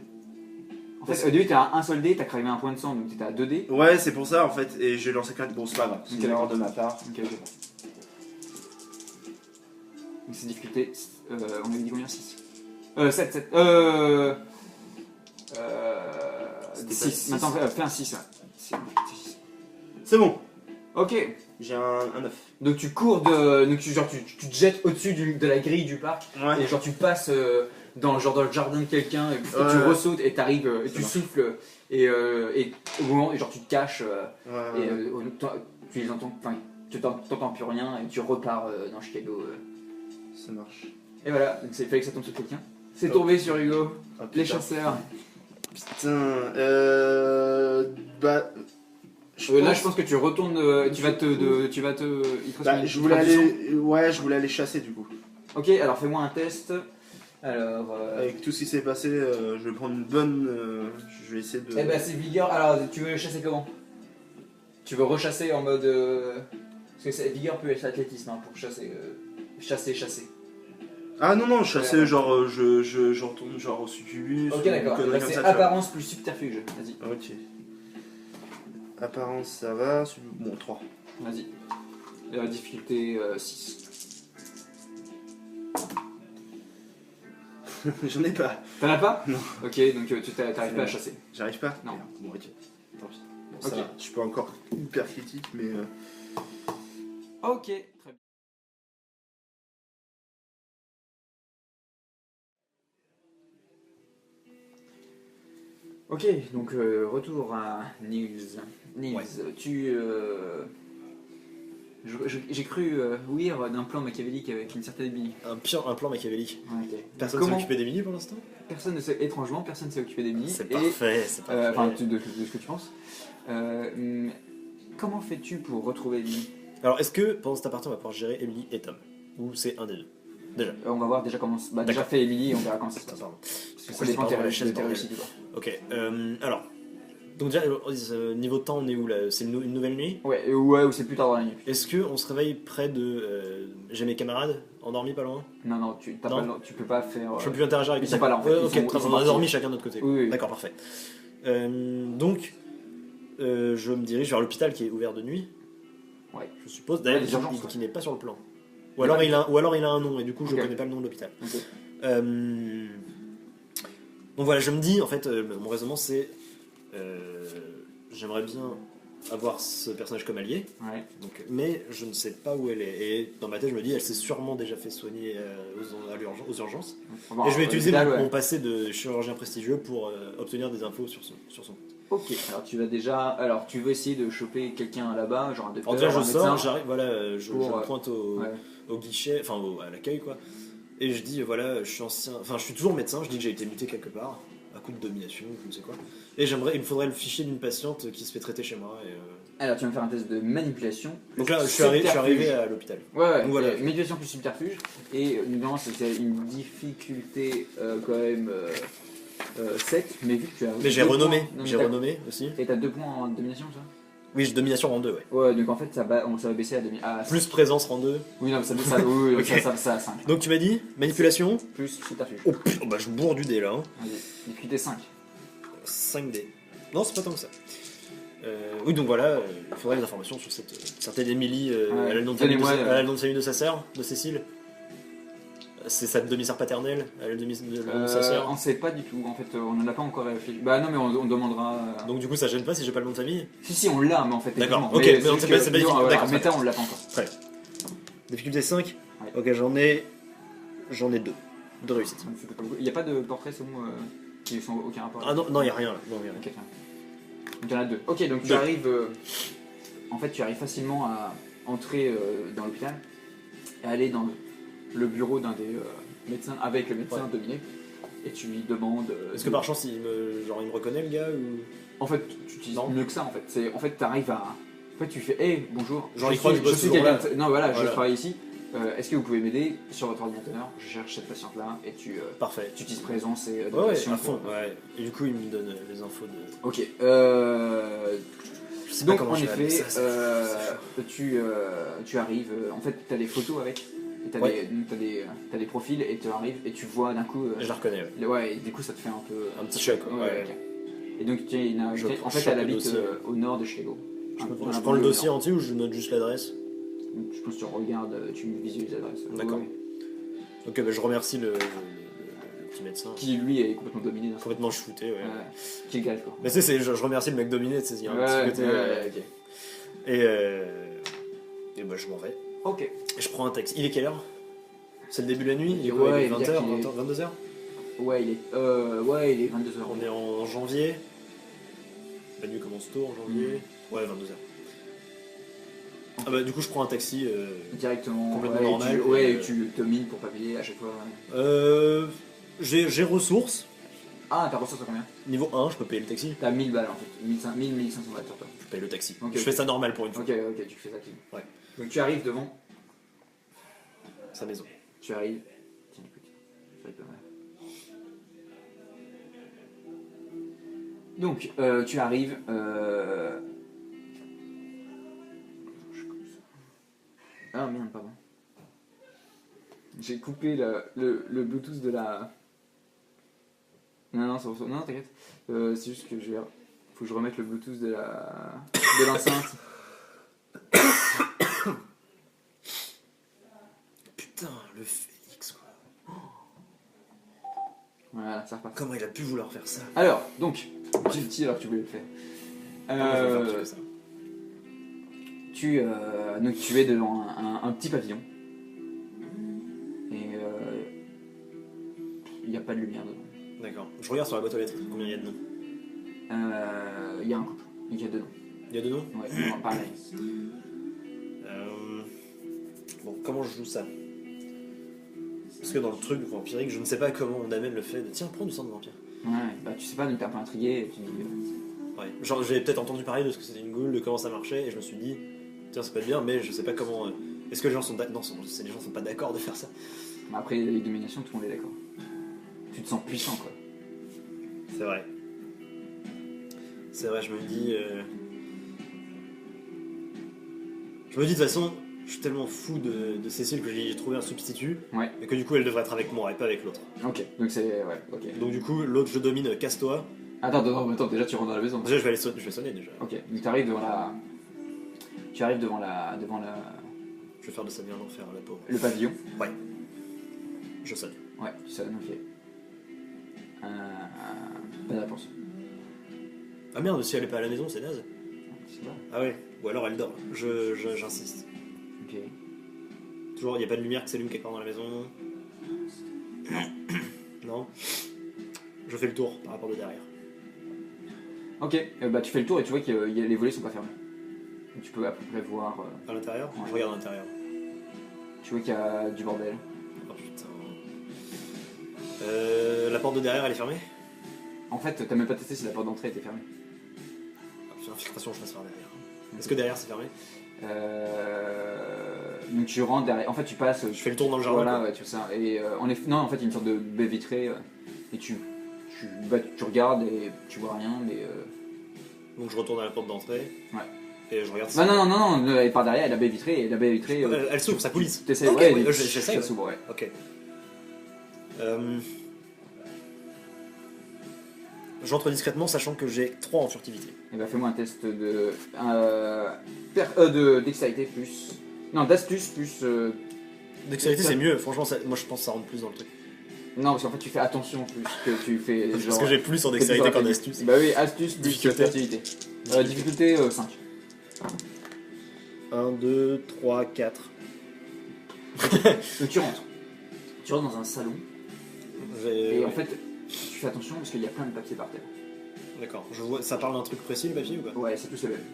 En fait, au début, t'as un seul dé, t'as cravé un point de sang, donc t'étais à 2 dés. Ouais, c'est pour ça en fait, et j'ai lancé 4. Bon, c'est pas grave, c'est Ok, une erreur d'accord. de ma part. Ok, ok. Donc c'est difficulté. On avait dit combien? 6. 7, 7. C'était 6. pas six. Maintenant, fais un 6. Ouais. C'est bon, Ok. j'ai un 9. Donc tu cours donc tu te jettes au-dessus de la grille du parc Ouais. et genre tu passes dans le jardin de quelqu'un et, tu Ouais. ressautes et t'arrives et Ça tu marche. souffles et au moment et genre tu te caches Ouais, et ouais. tu les entends, enfin tu t'entends plus rien et tu repars dans Chicago. Ça marche. Et voilà, donc il fallait que ça tombe sur quelqu'un. C'est Oh. tombé sur Hugo. Ah, Les putain. chasseurs. Putain, bah. Là je pense que tu retournes, il te reste Bah, une je voulais transition. aller. Ouais, je voulais aller chasser du coup. Ok, alors fais-moi un test. Alors. Avec tout ce qui s'est passé, je vais prendre une bonne. Je vais essayer de. Eh ben c'est vigueur. Alors tu veux chasser comment? Tu veux rechasser en mode. Parce que vigueur peut être athlétisme hein, pour chasser. Chasser. Ah non, non, chasser, Ouais. genre, je retourne genre au succubus. Ok ou d'accord. une connerie Bah, comme c'est ça, tu vois. apparence plus subterfuge. Vas-y. Ok. Apparence, ça va. Bon, 3. Vas-y. Difficulté 6. J'en ai pas. T'en as pas? Non. Ok, donc tu t'arrives pas à chasser. J'arrive pas. Non. Merde. Bon, ok. Tant pis. Bon, ça Ok. va. Je suis pas encore hyper critique, mais. Ok, très bien. Ok, donc retour à Nils. Nils, Ouais. j'ai cru ouïr d'un plan machiavélique avec une certaine Billy. Un plan machiavélique. Ouais, ok. Personne s'est Comment occupé d'Emily pour l'instant? Étrangement, personne s'est occupé d'Emily. C'est Et, parfait, c'est parfait. enfin, de ce que tu penses. Comment fais-tu pour retrouver Emily? Alors, est-ce que pendant cette partie, on va pouvoir gérer Emily et Tom? Ou c'est un des deux? Déjà. On va voir déjà comment. Bah, déjà fait Emily, on verra comment ça se Ah, passe. pardon. Parce que ça Pourquoi j'ai dépend pas de tes envoyé la chaise, bordel. réussites ou pas. Ok, alors. Donc, déjà, niveau temps, on est où là? C'est une nouvelle nuit? Ouais, ou c'est plus tard dans la nuit. Est-ce qu'on se réveille près de. J'ai mes camarades endormis pas loin? Non, tu peux pas faire. Je peux plus interagir avec ils sont pas là, en fait. Ouais, Ils ok, sont- très ils sont bien, on a partis. dormi chacun de notre côté. Oui, oui. D'accord, parfait. Donc, je me dirige vers l'hôpital qui est ouvert de nuit. Ouais. Je suppose. D'ailleurs, Ouais, les urgences, qui n'est pas sur le plan. Il Ou y a alors il a un nom, et du coup, je Ok. connais pas le nom de l'hôpital. Ok. Donc voilà, je me dis, en fait, mon raisonnement c'est. J'aimerais bien avoir ce personnage comme allié, Ouais. donc, mais je ne sais pas où elle est. Et dans ma tête, je me dis, elle s'est sûrement déjà fait soigner aux urgences. Bon, Et je vais utiliser l'hôpital, mon ouais. passé de chirurgien prestigieux pour obtenir des infos sur son. Ok, alors tu vas déjà. Alors tu veux essayer de choper quelqu'un là-bas, genre un docteur, Alors déjà, je un sors, médecin. j'arrive, voilà, je Pour, me pointe Ouais. au guichet, enfin à l'accueil quoi. Et je dis voilà, je suis toujours médecin, je dis que j'ai été muté quelque part, à coup de domination, je ne sais quoi. Et il me faudrait le fichier d'une patiente qui se fait traiter chez moi. Alors tu vas me faire un test de manipulation. Donc là, je suis Subterfuge. arrivé à l'hôpital. Ouais, Donc voilà. Manipulation plus subterfuge. Et normalement c'est une difficulté quand même 7, mais vu que tu as. Mais j'ai deux renommé, points- non, mais j'ai t'as- renommé aussi. Et t'as 2 points en domination, ça? Oui, j'ai domination rang 2, ouais. Ouais, donc en fait ça va baisser à demi. Plus présence rang 2. Oui, non, mais oui, Ok. ça à 5. Donc tu m'as dit manipulation. Plus subterfuge. Oh putain, bah je bourre du dé là. Hein. Vas-y. Difficulté 5. 5 dés. Non, c'est pas tant que ça. Oui, donc voilà, il faudrait des informations sur cette certaine Émilie. Ouais, Elle a le nom de famille de, donnez-moi, elle a le nom de famille de sa sœur, de Cécile. C'est sa demi-sœur paternelle, elle a le nom de sa sœur. On sait pas du tout, en fait, on n'en a pas encore réfléchi. Bah non, mais on demandera. Donc du coup, ça gêne pas si j'ai pas le nom de famille. Si, on l'a, mais en fait. D'accord, effectivement. ok, mais non, c'est pas difficile. Voilà, D'accord, méta, on l'a pas encore. Très bien. Difficulté 5. Ouais. Ok, j'en ai 2. 2 réussites. C'était pas beaucoup. Il n'y a pas de portraits selon qui sont aucun rapport. Ah non, il y a rien là. Non, y a rien. Ok, très bien. Donc il y en a 2. Ok, donc tu Deux. arrives. En fait, tu arrives facilement à entrer dans l'hôpital et aller dans le bureau d'un des médecins avec le médecin Dominique et tu lui demandes. Est-ce que par chance il me reconnaît le gars ou... En fait, tu utilises Non. mieux que ça en fait. En fait, tu arrives à. En fait, tu fais hey, bonjour. Genre, il croit que je bosse suis ce quelqu'un. jour-là. Non, voilà, Voilà. je travaille ici. Est-ce que vous pouvez m'aider sur votre ordinateur? Je cherche cette patiente-là et tu Parfait. utilises présence et Ouais, donation à fond. pour- Ouais. Et du coup, il me donne les infos de. Ok. Je sais pas Donc comment en je vais effet, appeler ça, c'est tu arrives. En fait, tu as des photos avec. Tu as, Ouais. des profils et tu arrives et tu vois d'un coup. Je la reconnais, ouais. Ouais, et du coup ça te fait un peu. Un petit choc, ouais. ok. Et donc tu es Je en fait chope elle le habite dossier. au nord de Chicago. Je prends le dossier entier ou je note juste l'adresse? Je pense que tu regardes, tu visualises l'adresse. D'accord. Ouais. Ok, bah, je remercie le petit médecin. Qui lui est complètement dominé dans Complètement shooté, ouais. Qui est le gars quoi. Mais tu sais, je remercie le mec dominé, tu sais, il y a un petit côté. ok. Et bah, je m'en vais. Ok. Et je prends un taxi. Il est quelle heure? C'est le début de la nuit? Il est Ouais, quoi? Il est il veut dire 20h, qu'il est- 22h? Ouais, il est 22h. On est en janvier. La nuit commence tôt en janvier. Ouais, 22h. Ah bah, du coup, je prends un taxi. Directement. Complètement ouais, normal, Et tu te mines pour pas payer à chaque fois. J'ai ressources. Ah, t'as reçu ça combien? Niveau 1, je peux payer le taxi. T'as 1000 balles en fait. 1500 balles sur toi. Je paye le taxi. Ok, je ok. fais ça normal pour une fois. Ok, tu fais ça clean. Ouais. Donc tu arrives devant. Sa maison. Tu arrives. Tiens, écoute. Ça va être pas mal. Donc, tu arrives. Ah merde, pardon. J'ai coupé le Bluetooth de la. Non, non, t'inquiète. C'est juste que faut que je remette le Bluetooth de l'enceinte. Putain, le Phoenix, quoi. Voilà, ça repart. Comment il a pu vouloir faire ça? Alors, donc, j'ai dit alors que tu voulais le faire. Comment je vais faire un truc comme ça? Donc tu es devant un petit pavillon. Et il n'y a pas de lumière dedans. D'accord. Je regarde sur la boîte aux lettres combien il y a de noms. Il y a un couple. Il y a 2 noms. Il y a 2 noms? Ouais, non, pareil. Bon, comment je joue ça? Parce que dans le truc vampirique, je ne sais pas comment on amène le fait de tiens, prends du sang de vampire. Ouais, bah tu sais pas, donc t'es un peu intrigué et tu dis. Ouais. Genre, j'ai peut-être entendu parler de ce que c'était une goule, de comment ça marchait, et je me suis dit, tiens, c'est pas bien, mais je sais pas comment. Est-ce que les gens sont d'accord? Non, les gens sont pas d'accord de faire ça. Après, les dominations, tout le monde est d'accord. Tu te sens puissant quoi. C'est vrai. C'est vrai, je me dis. Je me dis de toute façon, je suis tellement fou de Cécile que j'ai trouvé un substitut, Ouais. et que du coup elle devrait être avec moi et pas avec l'autre. Ok, donc c'est. Ouais, ok. Donc du coup, l'autre je domine, casse-toi. Attends, déjà tu rentres dans la maison. Déjà je vais sonner déjà. Ok, donc tu arrives devant la. Tu arrives devant Je vais faire de sa vie un enfer, la pauvre. le pavillon. Ouais. Je sonne. Ouais, tu sonnes, ok. Pas de réponse. Ah merde, si elle est pas à la maison, c'est naze. C'est pas. Ah ouais, ou alors elle dort. J'insiste. Ok. Toujours, il n'y a pas de lumière qui s'allume quelque part dans la maison. Non. Je fais le tour par rapport de derrière. Ok, bah tu fais le tour et tu vois que les volets sont pas fermés. Donc tu peux à peu près voir. À l'intérieur? Ouais. Je regarde à l'intérieur. Tu vois qu'il y a du bordel. Oh putain. La porte de derrière, elle est fermée? En fait, t'as même pas testé si la porte d'entrée était fermée. J'ai l'infiltration, je passe par derrière. Est-ce que derrière c'est fermé? Donc tu rentres derrière. En fait, tu passes. Je fais le tour dans le jardin. Voilà, quoi. ouais, tu fais ça. Et non, en fait, il y a une sorte de baie vitrée. Et tu regardes et tu vois rien, mais. Donc je retourne à la porte d'entrée. Ouais. Et je regarde. Non, elle est par derrière, la baie vitrée. Et la baie vitrée. Elle s'ouvre, ça coulisse. T'essaies, Ok, ouais, ouais, et j'essaye. ça s'ouvre, ouais. Ok. j'entre discrètement, sachant que j'ai 3 en furtivité. Et bah fais-moi un test de dextérité plus... Non, d'astuce plus... Dextérité, c'est mieux. Franchement, moi, je pense que ça rentre plus dans le truc. Non, parce qu'en fait tu fais attention plus que tu fais genre... Parce que j'ai plus en dextérité qu'en astuce. Bah oui, astuce plus Difficulté. furtivité. Difficulté 5. 1, 2, 3, 4. Donc tu rentres. Tu rentres dans un salon et en fait tu fais attention parce qu'il y a plein de papiers par terre. D'accord. Je vois, ça parle d'un truc précis, le papier, ou pas? Ouais, c'est tous les mêmes.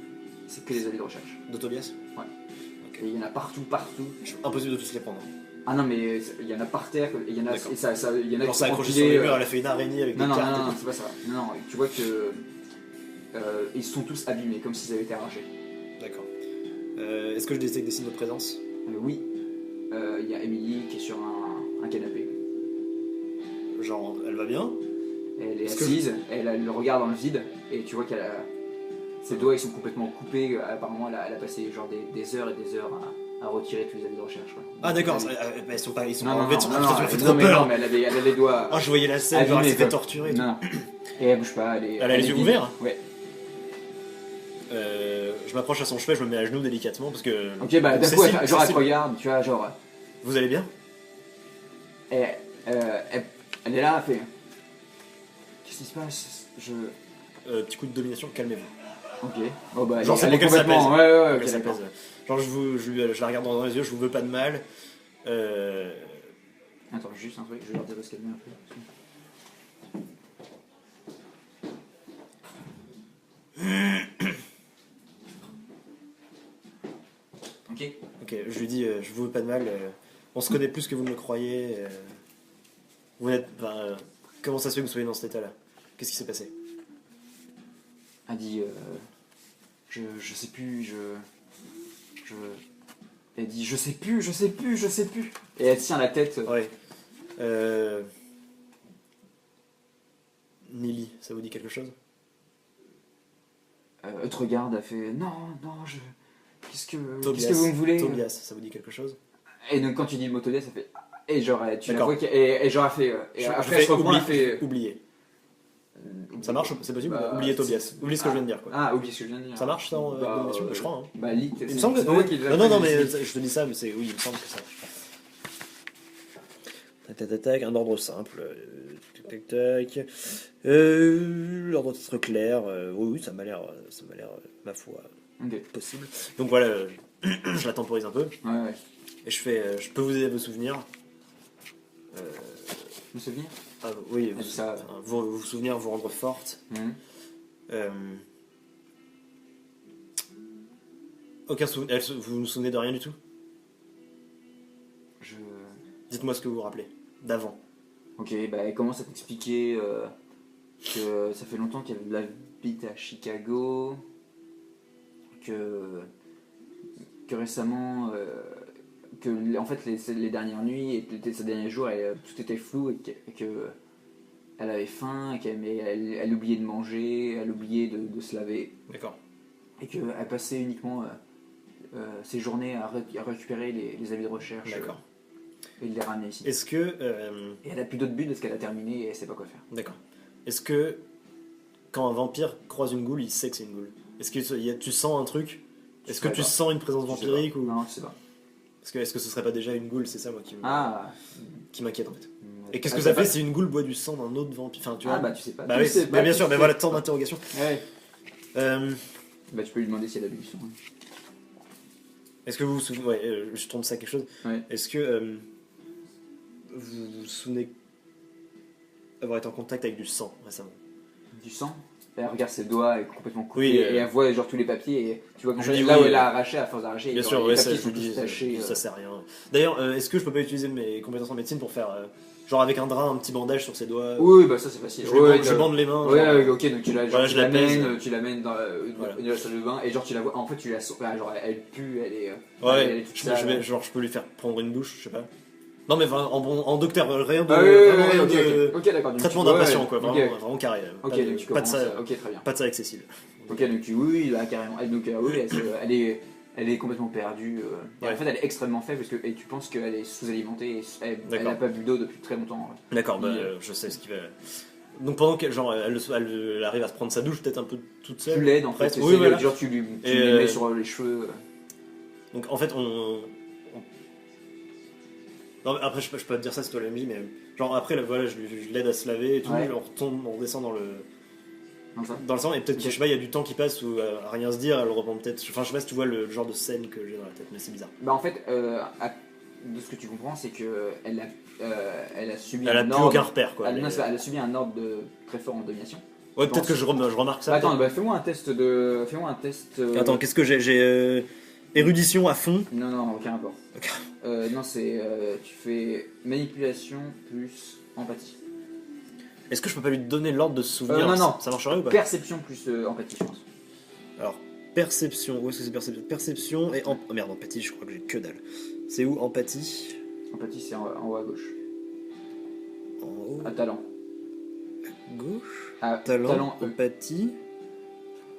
C'est que les avis de recherche. De Tobias? Et il y en a partout. Impossible de tous les prendre. Ah non, mais il y en a par terre, et il y en a, D'accord. et ça, il y en a Genre, qui ça sont accroché sur empilés, les murs, elle a fait une araignée avec Non, des non, cartes. non, non, c'est pas ça. Non, tu vois que ils sont tous abîmés, comme s'ils avaient été arrachés. D'accord. Est-ce que je détecte des signes de présence? Oui, il y a Emily qui est sur un canapé. Genre, elle va bien? Elle est Est-ce que assise, elle a le regard dans le vide, et tu vois qu'elle a... Ses doigts ils sont complètement coupés, apparemment elle a passé genre des heures et des heures à retirer tous les avis de recherche. Quoi. Ah d'accord, ils sont pas Non, enlevés de son non, ça m'a fait trop mais peur. non, mais elle avait les doigts... Ah, je voyais la scène, genre elle s'est fait torturer et tout. Non, non. Et elle bouge pas, Elle a les yeux vide. ouverts? Ouais. Je m'approche à son chevet, je me mets à genoux délicatement parce que... Ok, bah d'un coup, Cécile, genre elle te Cécile, regarde, tu vois, genre... vous allez bien? Elle est là, elle fait... Qu'est-ce qui se passe? Petit coup de domination, calmez-vous. Ok. Bon bah, Genre, c'est elle est pour qu'elle complètement... s'apaise. Ouais, Ok, ok, ça d'accord. pèse. Genre, je la regarde dans les yeux, je vous veux pas de mal. Attends, juste un truc, je vais leur dire de se calmer un peu. Ok. Ok, je lui dis, je vous veux pas de mal. On se connaît plus que vous ne le croyez. Vous n'êtes... comment ça se fait que vous soyez dans cet état-là? Qu'est-ce qui s'est passé? Elle dit... je sais plus, Elle dit je sais plus. Et elle tient la tête. Ouais. Nili, ça vous dit quelque chose? Elle te regarde, elle fait non, qu'est-ce que Tobias, vous me voulez? Tobias, ça vous dit quelque chose? Et donc quand tu dis le mot Tobias, ça fait et genre tu la D'accord. vois et genre elle fait et après elle se reprend, elle fait oublier. Ça marche? C'est possible? Bah, Oublier Tobias. Oublier ce que je viens de dire, quoi. Ah, oublie ce que je viens de dire. Ça marche, ça, en domination? Je crois, hein. Bah, lit, Il me semble que... c'est moi qui l'ai Non, fait, mais c'est- je te dis ça, mais c'est... Oui, il me semble que ça marche. Tac, un ordre simple. Tac. L'ordre très clair. Oui, ça m'a l'air, ma foi, Ok. possible. Donc voilà, je la temporise un peu. Ouais. Et je fais... je peux vous aider à vous souvenir. Me souvenir? Oui, Elle dit ça. vous souvenir, vous rendre forte. Mhm. Aucun souvenir. Vous vous souvenez de rien du tout? Je... Dites-moi ce que vous vous rappelez. D'avant. Ok, bah elle commence à t'expliquer que ça fait longtemps qu'elle habite à Chicago, que récemment, que en fait les dernières nuits et ces derniers jours, tout était flou et que elle avait faim, elle oubliait de manger, elle oubliait de se laver, D'accord. et qu'elle passait uniquement ses journées à récupérer les avis de recherche. D'accord. Et de les ramener ici. Est-ce que... Et elle a plus d'autres buts parce qu'elle a terminé et elle sait pas quoi faire. D'accord. Est-ce que quand un vampire croise une goule, il sait que c'est une goule? Est-ce que tu sens un truc? Est-ce que sais tu pas. sens une présence Je sais vampirique pas. ou... Non, je sais pas. Est-ce que ce serait pas déjà une goule? C'est ça, moi, qui m'inquiète, en fait. Et qu'est-ce que Ah, ça t'as fait pas- si une goule boit du sang d'un autre vampire? Enfin, tu vois... Ah bah tu sais pas. Bah Tu oui, sais bah, pas, bien tu sûr, mais sais voilà, pas. tant d'interrogations. Ouais. Euh, Bah tu peux lui demander si elle a bu du sang. Est-ce que vous vous souvenez... Ouais, je tourne ça quelque chose. Ouais. Est-ce que vous vous souvenez avoir été en contact avec du sang récemment? Du sang. Elle regarde ses doigts, elle est complètement coupée, Oui, et elle voit genre tous les papiers, et tu vois Je quand dis là oui, où elle a arraché, à force d'arracher, Bien genre, sûr, les ouais, papiers ça, je sont vous dis, tous tachés. ça sert à rien. D'ailleurs, est-ce que je peux pas utiliser mes compétences en médecine pour faire, genre avec un drap, un petit bandage sur ses doigts? Oui, bah ça c'est facile. Je bande les mains. Ouais, genre, ok, donc tu la, genre, Voilà, tu je la pèse. tu l'amènes dans Voilà. la salle de bain, et genre tu la vois, en fait tu la sens, genre elle pue, elle est... elle Ouais, est toute je sale. je peux lui faire prendre une douche, je sais pas. Non, mais en docteur, rien de. Ah vraiment rien de. ok, d'accord. donc Traitement tu- d'un ouais, patient, quoi. ok. Vraiment carré. Ok, Pas de- donc tu pas de commences, ça, ok, très bien. pas de ça avec Cécile. Ok, donc oui, là carrément. Et donc oui, elle est complètement perdue. Et Ouais. en fait, elle est extrêmement faible parce que et tu penses qu'elle est sous-alimentée et elle D'accord. n'a pas bu d'eau depuis très longtemps. D'accord, bah, Oui. je sais ce qui va. Donc pendant qu'elle genre, elle arrive à se prendre sa douche peut-être un peu toute seule. Tu l'aides en fait, presque. c'est Oui, voilà. genre tu lui Et, mets sur les cheveux. Donc en fait Non, mais après je peux pas te dire ça si toi la MJ, mais genre après voilà, je l'aide à se laver et tout, Ouais. on redescend dans le Comme ça. dans le sang et peut-être Ok. que je sais pas, il y a du temps qui passe où à rien se dire, elle reprend peut-être. Enfin je sais pas si tu vois le genre de scène que j'ai dans la tête, mais c'est bizarre. Bah en fait, de ce que tu comprends, c'est que elle a subi Elle a un plus ordre. aucun repère quoi. Non, elle a subi un ordre très fort en domination. Ouais, peut-être que je remarque ça. Bah, attends, peut-être. bah, fais-moi un test de. Fais-moi un test. Attends, qu'est-ce que j'ai érudition à fond. Non, aucun rapport. Ok. Non, c'est. Tu fais manipulation plus empathie. Est-ce que je peux pas lui donner l'ordre de se souvenir Non. Ça marcherait ou pas? Perception plus empathie, je pense. Alors, perception, où est-ce que c'est perception? Perception et oh merde, empathie, je crois que j'ai que dalle. C'est où empathie? Empathie, c'est en haut à gauche. En haut, À talent. gauche, À talent, E. empathie.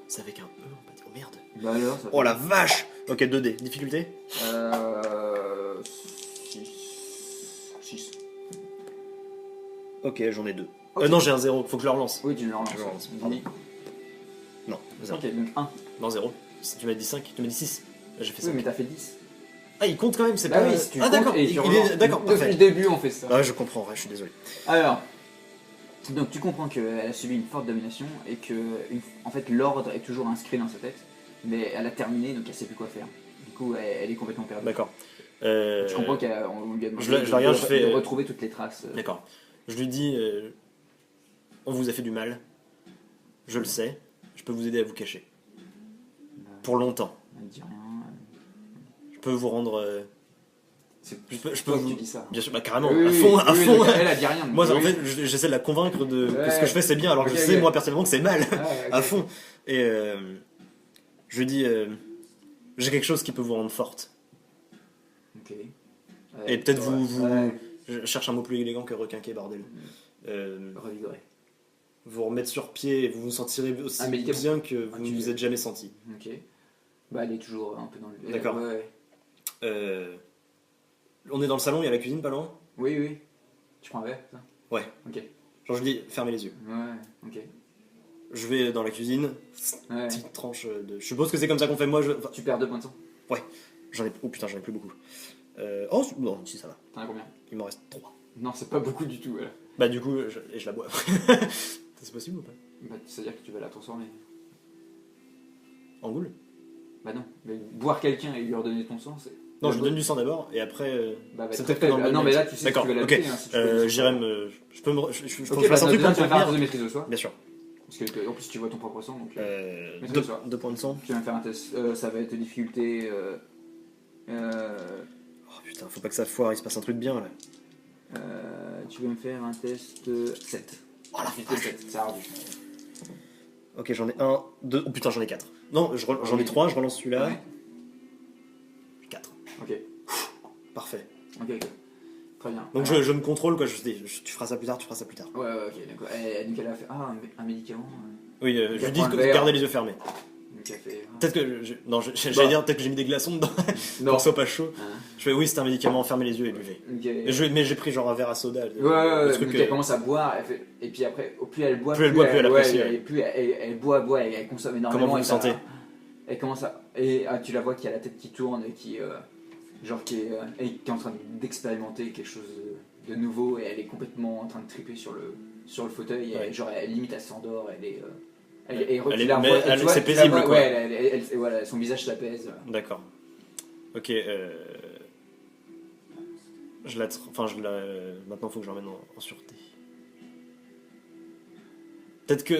C'est avec un E, empathie. Oh merde. Bah alors, ça fait. Oh la vache. Ok, 2D. Difficulté? 6. Ok, j'en ai 2. Ok. Non, j'ai un 0, faut que je le relance. Oui, tu le relances. Je le relance, Dis- pardon. Non, 0. Ok, donc 1. Non, 0. Si tu m'as dit 5, tu m'as dit 6. Là, j'ai fait 5. Oui, mais t'as fait 10. Ah, il compte quand même, c'est Bah pas. oui, si tu Ah, comptes d'accord, et il tu est. relances. D'accord, Depuis parfait. le début, on fait ça. Ah, je comprends, ouais, je suis désolé. Alors, donc tu comprends qu'elle a subi une forte domination et que en fait l'ordre est toujours inscrit dans sa tête, mais elle a terminé donc elle sait plus quoi faire. Du coup, elle est complètement perdue. D'accord. Tu comprends qu'on lui a demandé je la regarde, je fais, de retrouver toutes les traces. D'accord. Je lui dis on vous a fait du mal. Je le sais. Je peux vous aider à vous cacher. Pour longtemps. Elle dit rien. Je peux vous rendre. C'est Je plus peux toi vous. que tu dis ça. Bien sûr, bah carrément, Oui, à oui, fond, oui, à oui, fond. donc elle a dit rien. donc Moi, en oui. fait, j'essaie de la convaincre que ce que Ouais. je fais c'est bien, alors que Ok, je sais ok. moi personnellement que c'est mal. Ouais, ok. À fond. Et je lui dis j'ai quelque chose qui peut vous rendre forte. Ok. Et peut-être vous- Ouais, Je cherche un mot plus élégant que requinquer, bordel. revigorer. Vous remettre sur pied et vous vous sentirez aussi Un médicament. bien que vous ne tu- vous êtes jamais senti. Ok. Bah, elle est toujours un peu dans le. D'accord. Ouais. On est dans le salon, il y a la cuisine pas loin. Oui, oui. Tu prends un verre, ça Ouais. Ok. Genre je dis fermez les yeux. Ouais, ok. Je vais dans la cuisine, Ouais. petite tranche de. Je suppose que c'est comme ça qu'on fait. Moi, enfin, Tu perds 2 points de sang. j'en ai. Oh putain, j'en ai plus beaucoup. Oh non, si ça va. T'en as combien? Il m'en reste 3. Non, c'est pas beaucoup du tout. Voilà. Bah du coup, je la bois après. C'est possible ou pas? Bah, c'est-à-dire que tu vas la transformer. En goule? Bah non, mais boire quelqu'un et lui redonner ton sang, c'est. Non, je lui donne du sang d'abord et après. Bah, c'est très peut-être que dans faible. le Ah, non, même- mais là, tu sais que D'accord, tu vas la ok. lutter, hein, si tu peux. J'irai me. Je peux me. Faut que Ok, je fasse bah, un truc déjà, pour tu vas me faire un test prévenir. de maîtrise de soi. Bien sûr. Parce que, en plus, tu vois ton propre sang. Donc, maîtrise de Deux soi. 2 points de sang. Tu vas me faire un test. Ça va être difficulté. Oh putain, faut pas que ça foire, il se passe un truc bien là. Tu vas me faire un test 7. Oh la Difficulté 7, c'est ardu. Ok, j'en ai 1, 2. Oh putain, j'en ai 4. Non, j'en ai 3, je relance celui-là. Ouais. 4. Ok, Parfait. ok. Très bien. Donc Alors, je me contrôle, quoi. Tu feras ça plus tard, tu feras ça plus tard. Ouais, ok, d'accord. Donc elle a fait. Ah, un médicament. Oui, je Elle lui dis prend le de verre. garder les yeux fermés. Donc elle fait. Peut-être que. Non, j'allais Bah. dire peut-être que j'ai mis des glaçons dedans Non. pour que ce soit pas chaud. Hein. Je fais oui, c'est un médicament, fermez les yeux et buvez. Ok. Mais j'ai pris genre un verre à soda. Ouais, le truc, donc elle commence à boire, et puis après, plus elle boit, Plus elle boit, plus elle apprécie, ouais. et plus elle boit, elle consomme énormément. Comment vous et vous ça- sentez? Elle commence à. Et tu la vois qui a la tête qui tourne et qui. Genre qui est en train d'expérimenter quelque chose de nouveau, et elle est complètement en train de triper sur le fauteuil, et Ouais. genre limite elle s'endort, elle est. Elle tu est- la mais vois- elle- tu vois- c'est tu la paisible, vois- quoi. Ouais, voilà, son visage s'apaise. D'accord. Ok. Maintenant, faut que je l'emmène en sûreté. Peut-être que.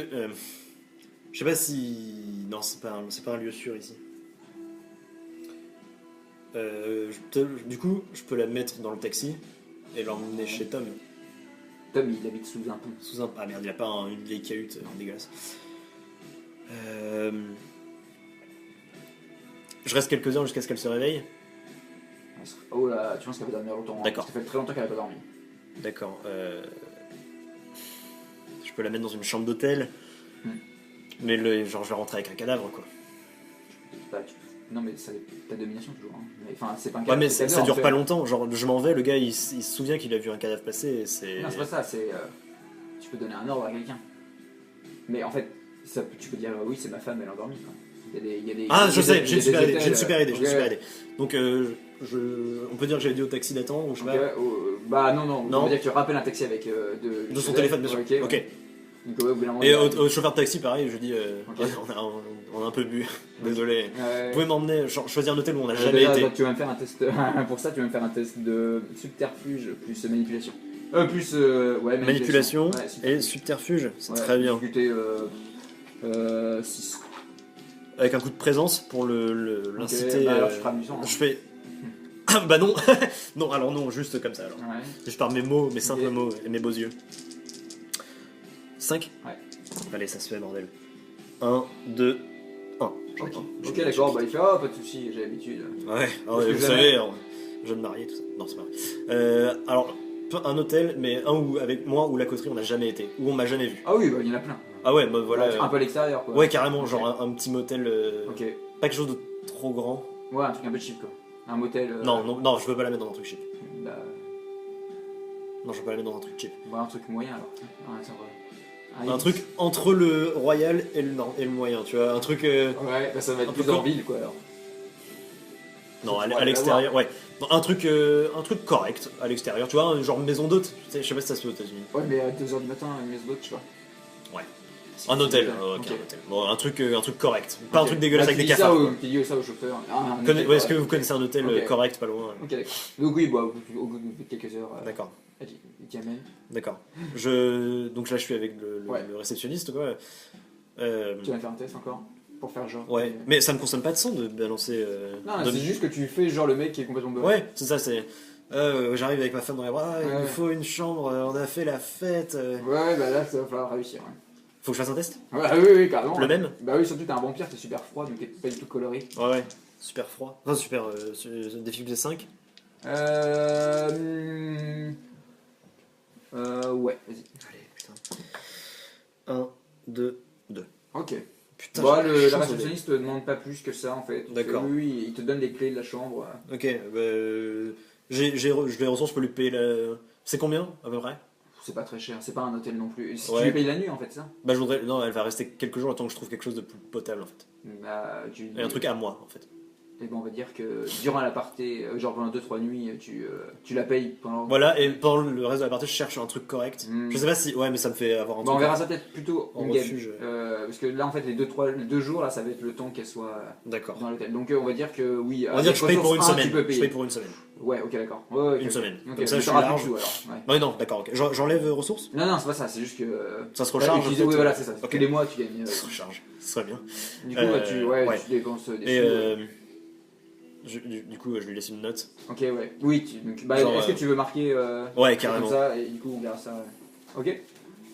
Je sais pas si. Non, c'est pas un lieu sûr ici. Du coup, je peux la mettre dans le taxi et l'emmener chez Tom. Tom, il habite sous un pont. Sous un. Ah merde, il a pas une vieille cahute dégueulasse. Je reste quelques heures jusqu'à ce qu'elle se réveille. Oh là, tu penses qu'elle va dormir longtemps. Hein, D'accord. Ça fait très longtemps qu'elle a pas dormi. D'accord. Je peux la mettre dans une chambre d'hôtel. Mais genre, je vais rentrer avec un cadavre, quoi. Bah, non, mais ça ta domination toujours. Hein. Enfin, c'est pas un Ouais, mais c'est ça cadavre, dure en fait. pas longtemps. Genre, je m'en vais, le gars, il se souvient qu'il a vu un cadavre passer. Et c'est. Non, c'est pas ça, c'est. tu peux donner un ordre à quelqu'un. Mais en fait, tu peux dire oui, c'est ma femme, elle est endormie. Quoi. Il y a des, Ah, il y je a sais, des- j'ai une il y a super des idée, j'ai une hôtels, super idée, j'ai une ok, super idée. Donc, on peut dire que j'avais dit au taxi d'attendre, donc je sais ok, pas. bah non, Non. on va dire que tu rappelles un taxi avec De son téléphone, bien sûr. Ouais, Ok. ouais. Donc, ouais, au bout d'un moment, Et il y a- au chauffeur de taxi, pareil, je dis, Ok. on a un peu bu, désolé. Ouais. Vous pouvez m'emmener, choisir un hôtel où on n'a jamais Déjà, été. toi, tu vas me faire un test. Pour ça, tu vas me faire un test de subterfuge plus manipulation. Plus. Ouais, Manipulation Ouais, et subterfuge, c'est ouais, très bien. difficulté 6. Avec un coup de présence pour l'inciter. Bah alors, tu feras amusant. Hein. Je fais. Ah, bah non Non, alors non, juste comme ça alors. Ouais. Juste par mes mots, mes simples Et- mots et mes beaux yeux. 5 Ouais. Allez, ça se fait, bordel. 1, 2, 1. Ok, d'accord, bah il fait oh, pas de soucis, j'ai l'habitude. Ouais, Parce que vous jamais- savez, jeune marié, tout ça. Non, c'est pas vrai. Alors, un hôtel, mais un où avec moi où la coterie on n'a jamais été, où on m'a jamais vu. Ah oui, bah il y en a plein. Ah ouais, bah voilà. Un peu à l'extérieur quoi. Ouais, carrément, Ok. genre un petit motel. Ok. Pas quelque chose de trop grand. Ouais, un truc un peu cheap quoi. Un motel. Non, je veux pas la mettre dans un truc cheap. Bah, Non, je veux pas la mettre dans un truc cheap. bah, un truc moyen alors. Ouais, ça va. Un truc entre le royal et le moyen, tu vois. Un truc. Ouais, bah ça va un être peu plus en court. ville quoi alors. Non, Ouais, à l'extérieur, ouais. Non, un truc correct à l'extérieur, tu vois, un genre maison d'hôte. Tu sais, je sais pas si ça se fait aux États-Unis. Ouais, mais à 2h du matin, une maison d'hôte, je sais pas. Ouais. Si, Un c'est hôtel, bien. ok, Ok. un hôtel. Bon, un truc correct. Pas un Ok. truc dégueulasse Bah, avec tu des dis ça cafards. au- quoi. Tu dis ça au chauffeur. Ah, un Ouais, hôtel, est-ce que vous connaissez un hôtel Ok. correct pas loin Ok, d'accord. Donc oui, bah, au bout de quelques heures, D'accord, il t'y amène. d'accord. Donc là, je suis avec Ouais. le réceptionniste, quoi. Tu vas faire un test encore pour faire genre. Ouais, mais ça me consomme pas de sang de balancer. Non, de- c'est juste que tu fais genre le mec qui est complètement beurré. Ouais, c'est ça, c'est. J'arrive avec ma femme dans les bras, il Ouais. nous faut une chambre, on a fait la fête. Ouais, bah là, ça va falloir réussir. Ouais. Faut que je fasse un test Ouais, ah oui, oui, carrément. Le même Bah oui, surtout t'es un vampire, t'es super froid, donc t'es pas du tout coloré. Ouais, super froid. Enfin, super. Difficulté 5. Ouais, vas-y. Allez, putain. 1, 2, 2. Ok. Putain, Bah, j'ai la chance de- réceptionniste te demande pas plus que ça en fait. D'accord. Oui, il te donne les clés de la chambre. Ok, je les ressources, je peux lui payer la. C'est combien à peu près? C'est pas très cher, c'est pas un hôtel non plus. Si Ouais. tu lui payes la nuit en fait, ça. Bah, je voudrais. Non, elle va rester quelques jours le temps que je trouve quelque chose de plus potable en fait. Bah, Et un truc à moi en fait. Et bon, on va dire que durant la partie, genre pendant 2-3 nuits, tu la payes pendant. Voilà, et pendant le reste de la partie, je cherche un truc correct. Hmm. Je sais pas si. Ouais, mais ça me fait avoir un Bah, on truc. verra ça peut-être plutôt En en game. refuge. Parce que là en fait, les 2 jours là, ça va être le temps qu'elle soit D'accord. dans l'hôtel. Donc on va dire que oui. On va dire que je paye pour une semaine. Tu peux Je payer. paye pour une semaine. Ouais, ok, d'accord. Ouais, ok, Une ok. semaine. Ok, Comme ça, mais je suis t'auras large. plus de sous, alors. Ouais. Ouais, non, d'accord, ok. J'enlève ressources. Non, c'est pas ça, c'est juste que. Ça se recharge. Oui, peut-être. voilà, c'est ça. Ok. Tous les mois, tu gagnes. Ça se recharge. Ce serait bien. Du coup, bah, ouais. tu dépenses des Et sous. du coup, je lui laisse une note. Ok, ouais. Oui, donc, bah, Genre, est-ce que tu veux marquer Ouais, carrément. comme ça et du coup on verra ça. Ouais. Ok.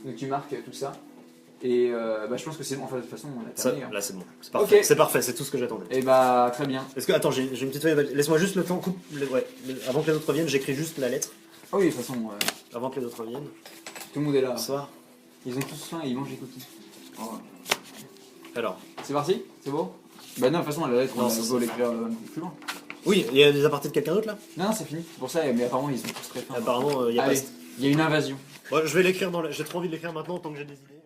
Donc tu marques tout ça. Et bah, je pense que c'est bon. Enfin, de toute façon, on a Ça, terminé. Hein. là, c'est bon. C'est parfait. Ok. C'est parfait, c'est tout ce que j'attendais. Et bah, très bien. Est-ce que. Attends, j'ai une petite feuille de papier. Laisse-moi juste le temps. Avant que les autres reviennent, j'écris juste la lettre. Ah oui, de toute façon, Avant que les autres reviennent. tout le monde est là. Bonsoir. Ils ont tous faim et ils mangent des cookies. Oh. Alors. C'est parti. C'est bon. Bah non, de toute façon, la lettre, Non, on ça, va l'écrire plus loin. Oui, il y a des apartés de quelqu'un d'autre là Non, c'est fini. C'est pour ça, mais apparemment, ils sont tous très fins. Apparemment, il y a Allez, pas. il y a une invasion. Bon, je vais l'écrire dans la. J'ai trop envie de l'écrire maintenant tant que j'ai des idées.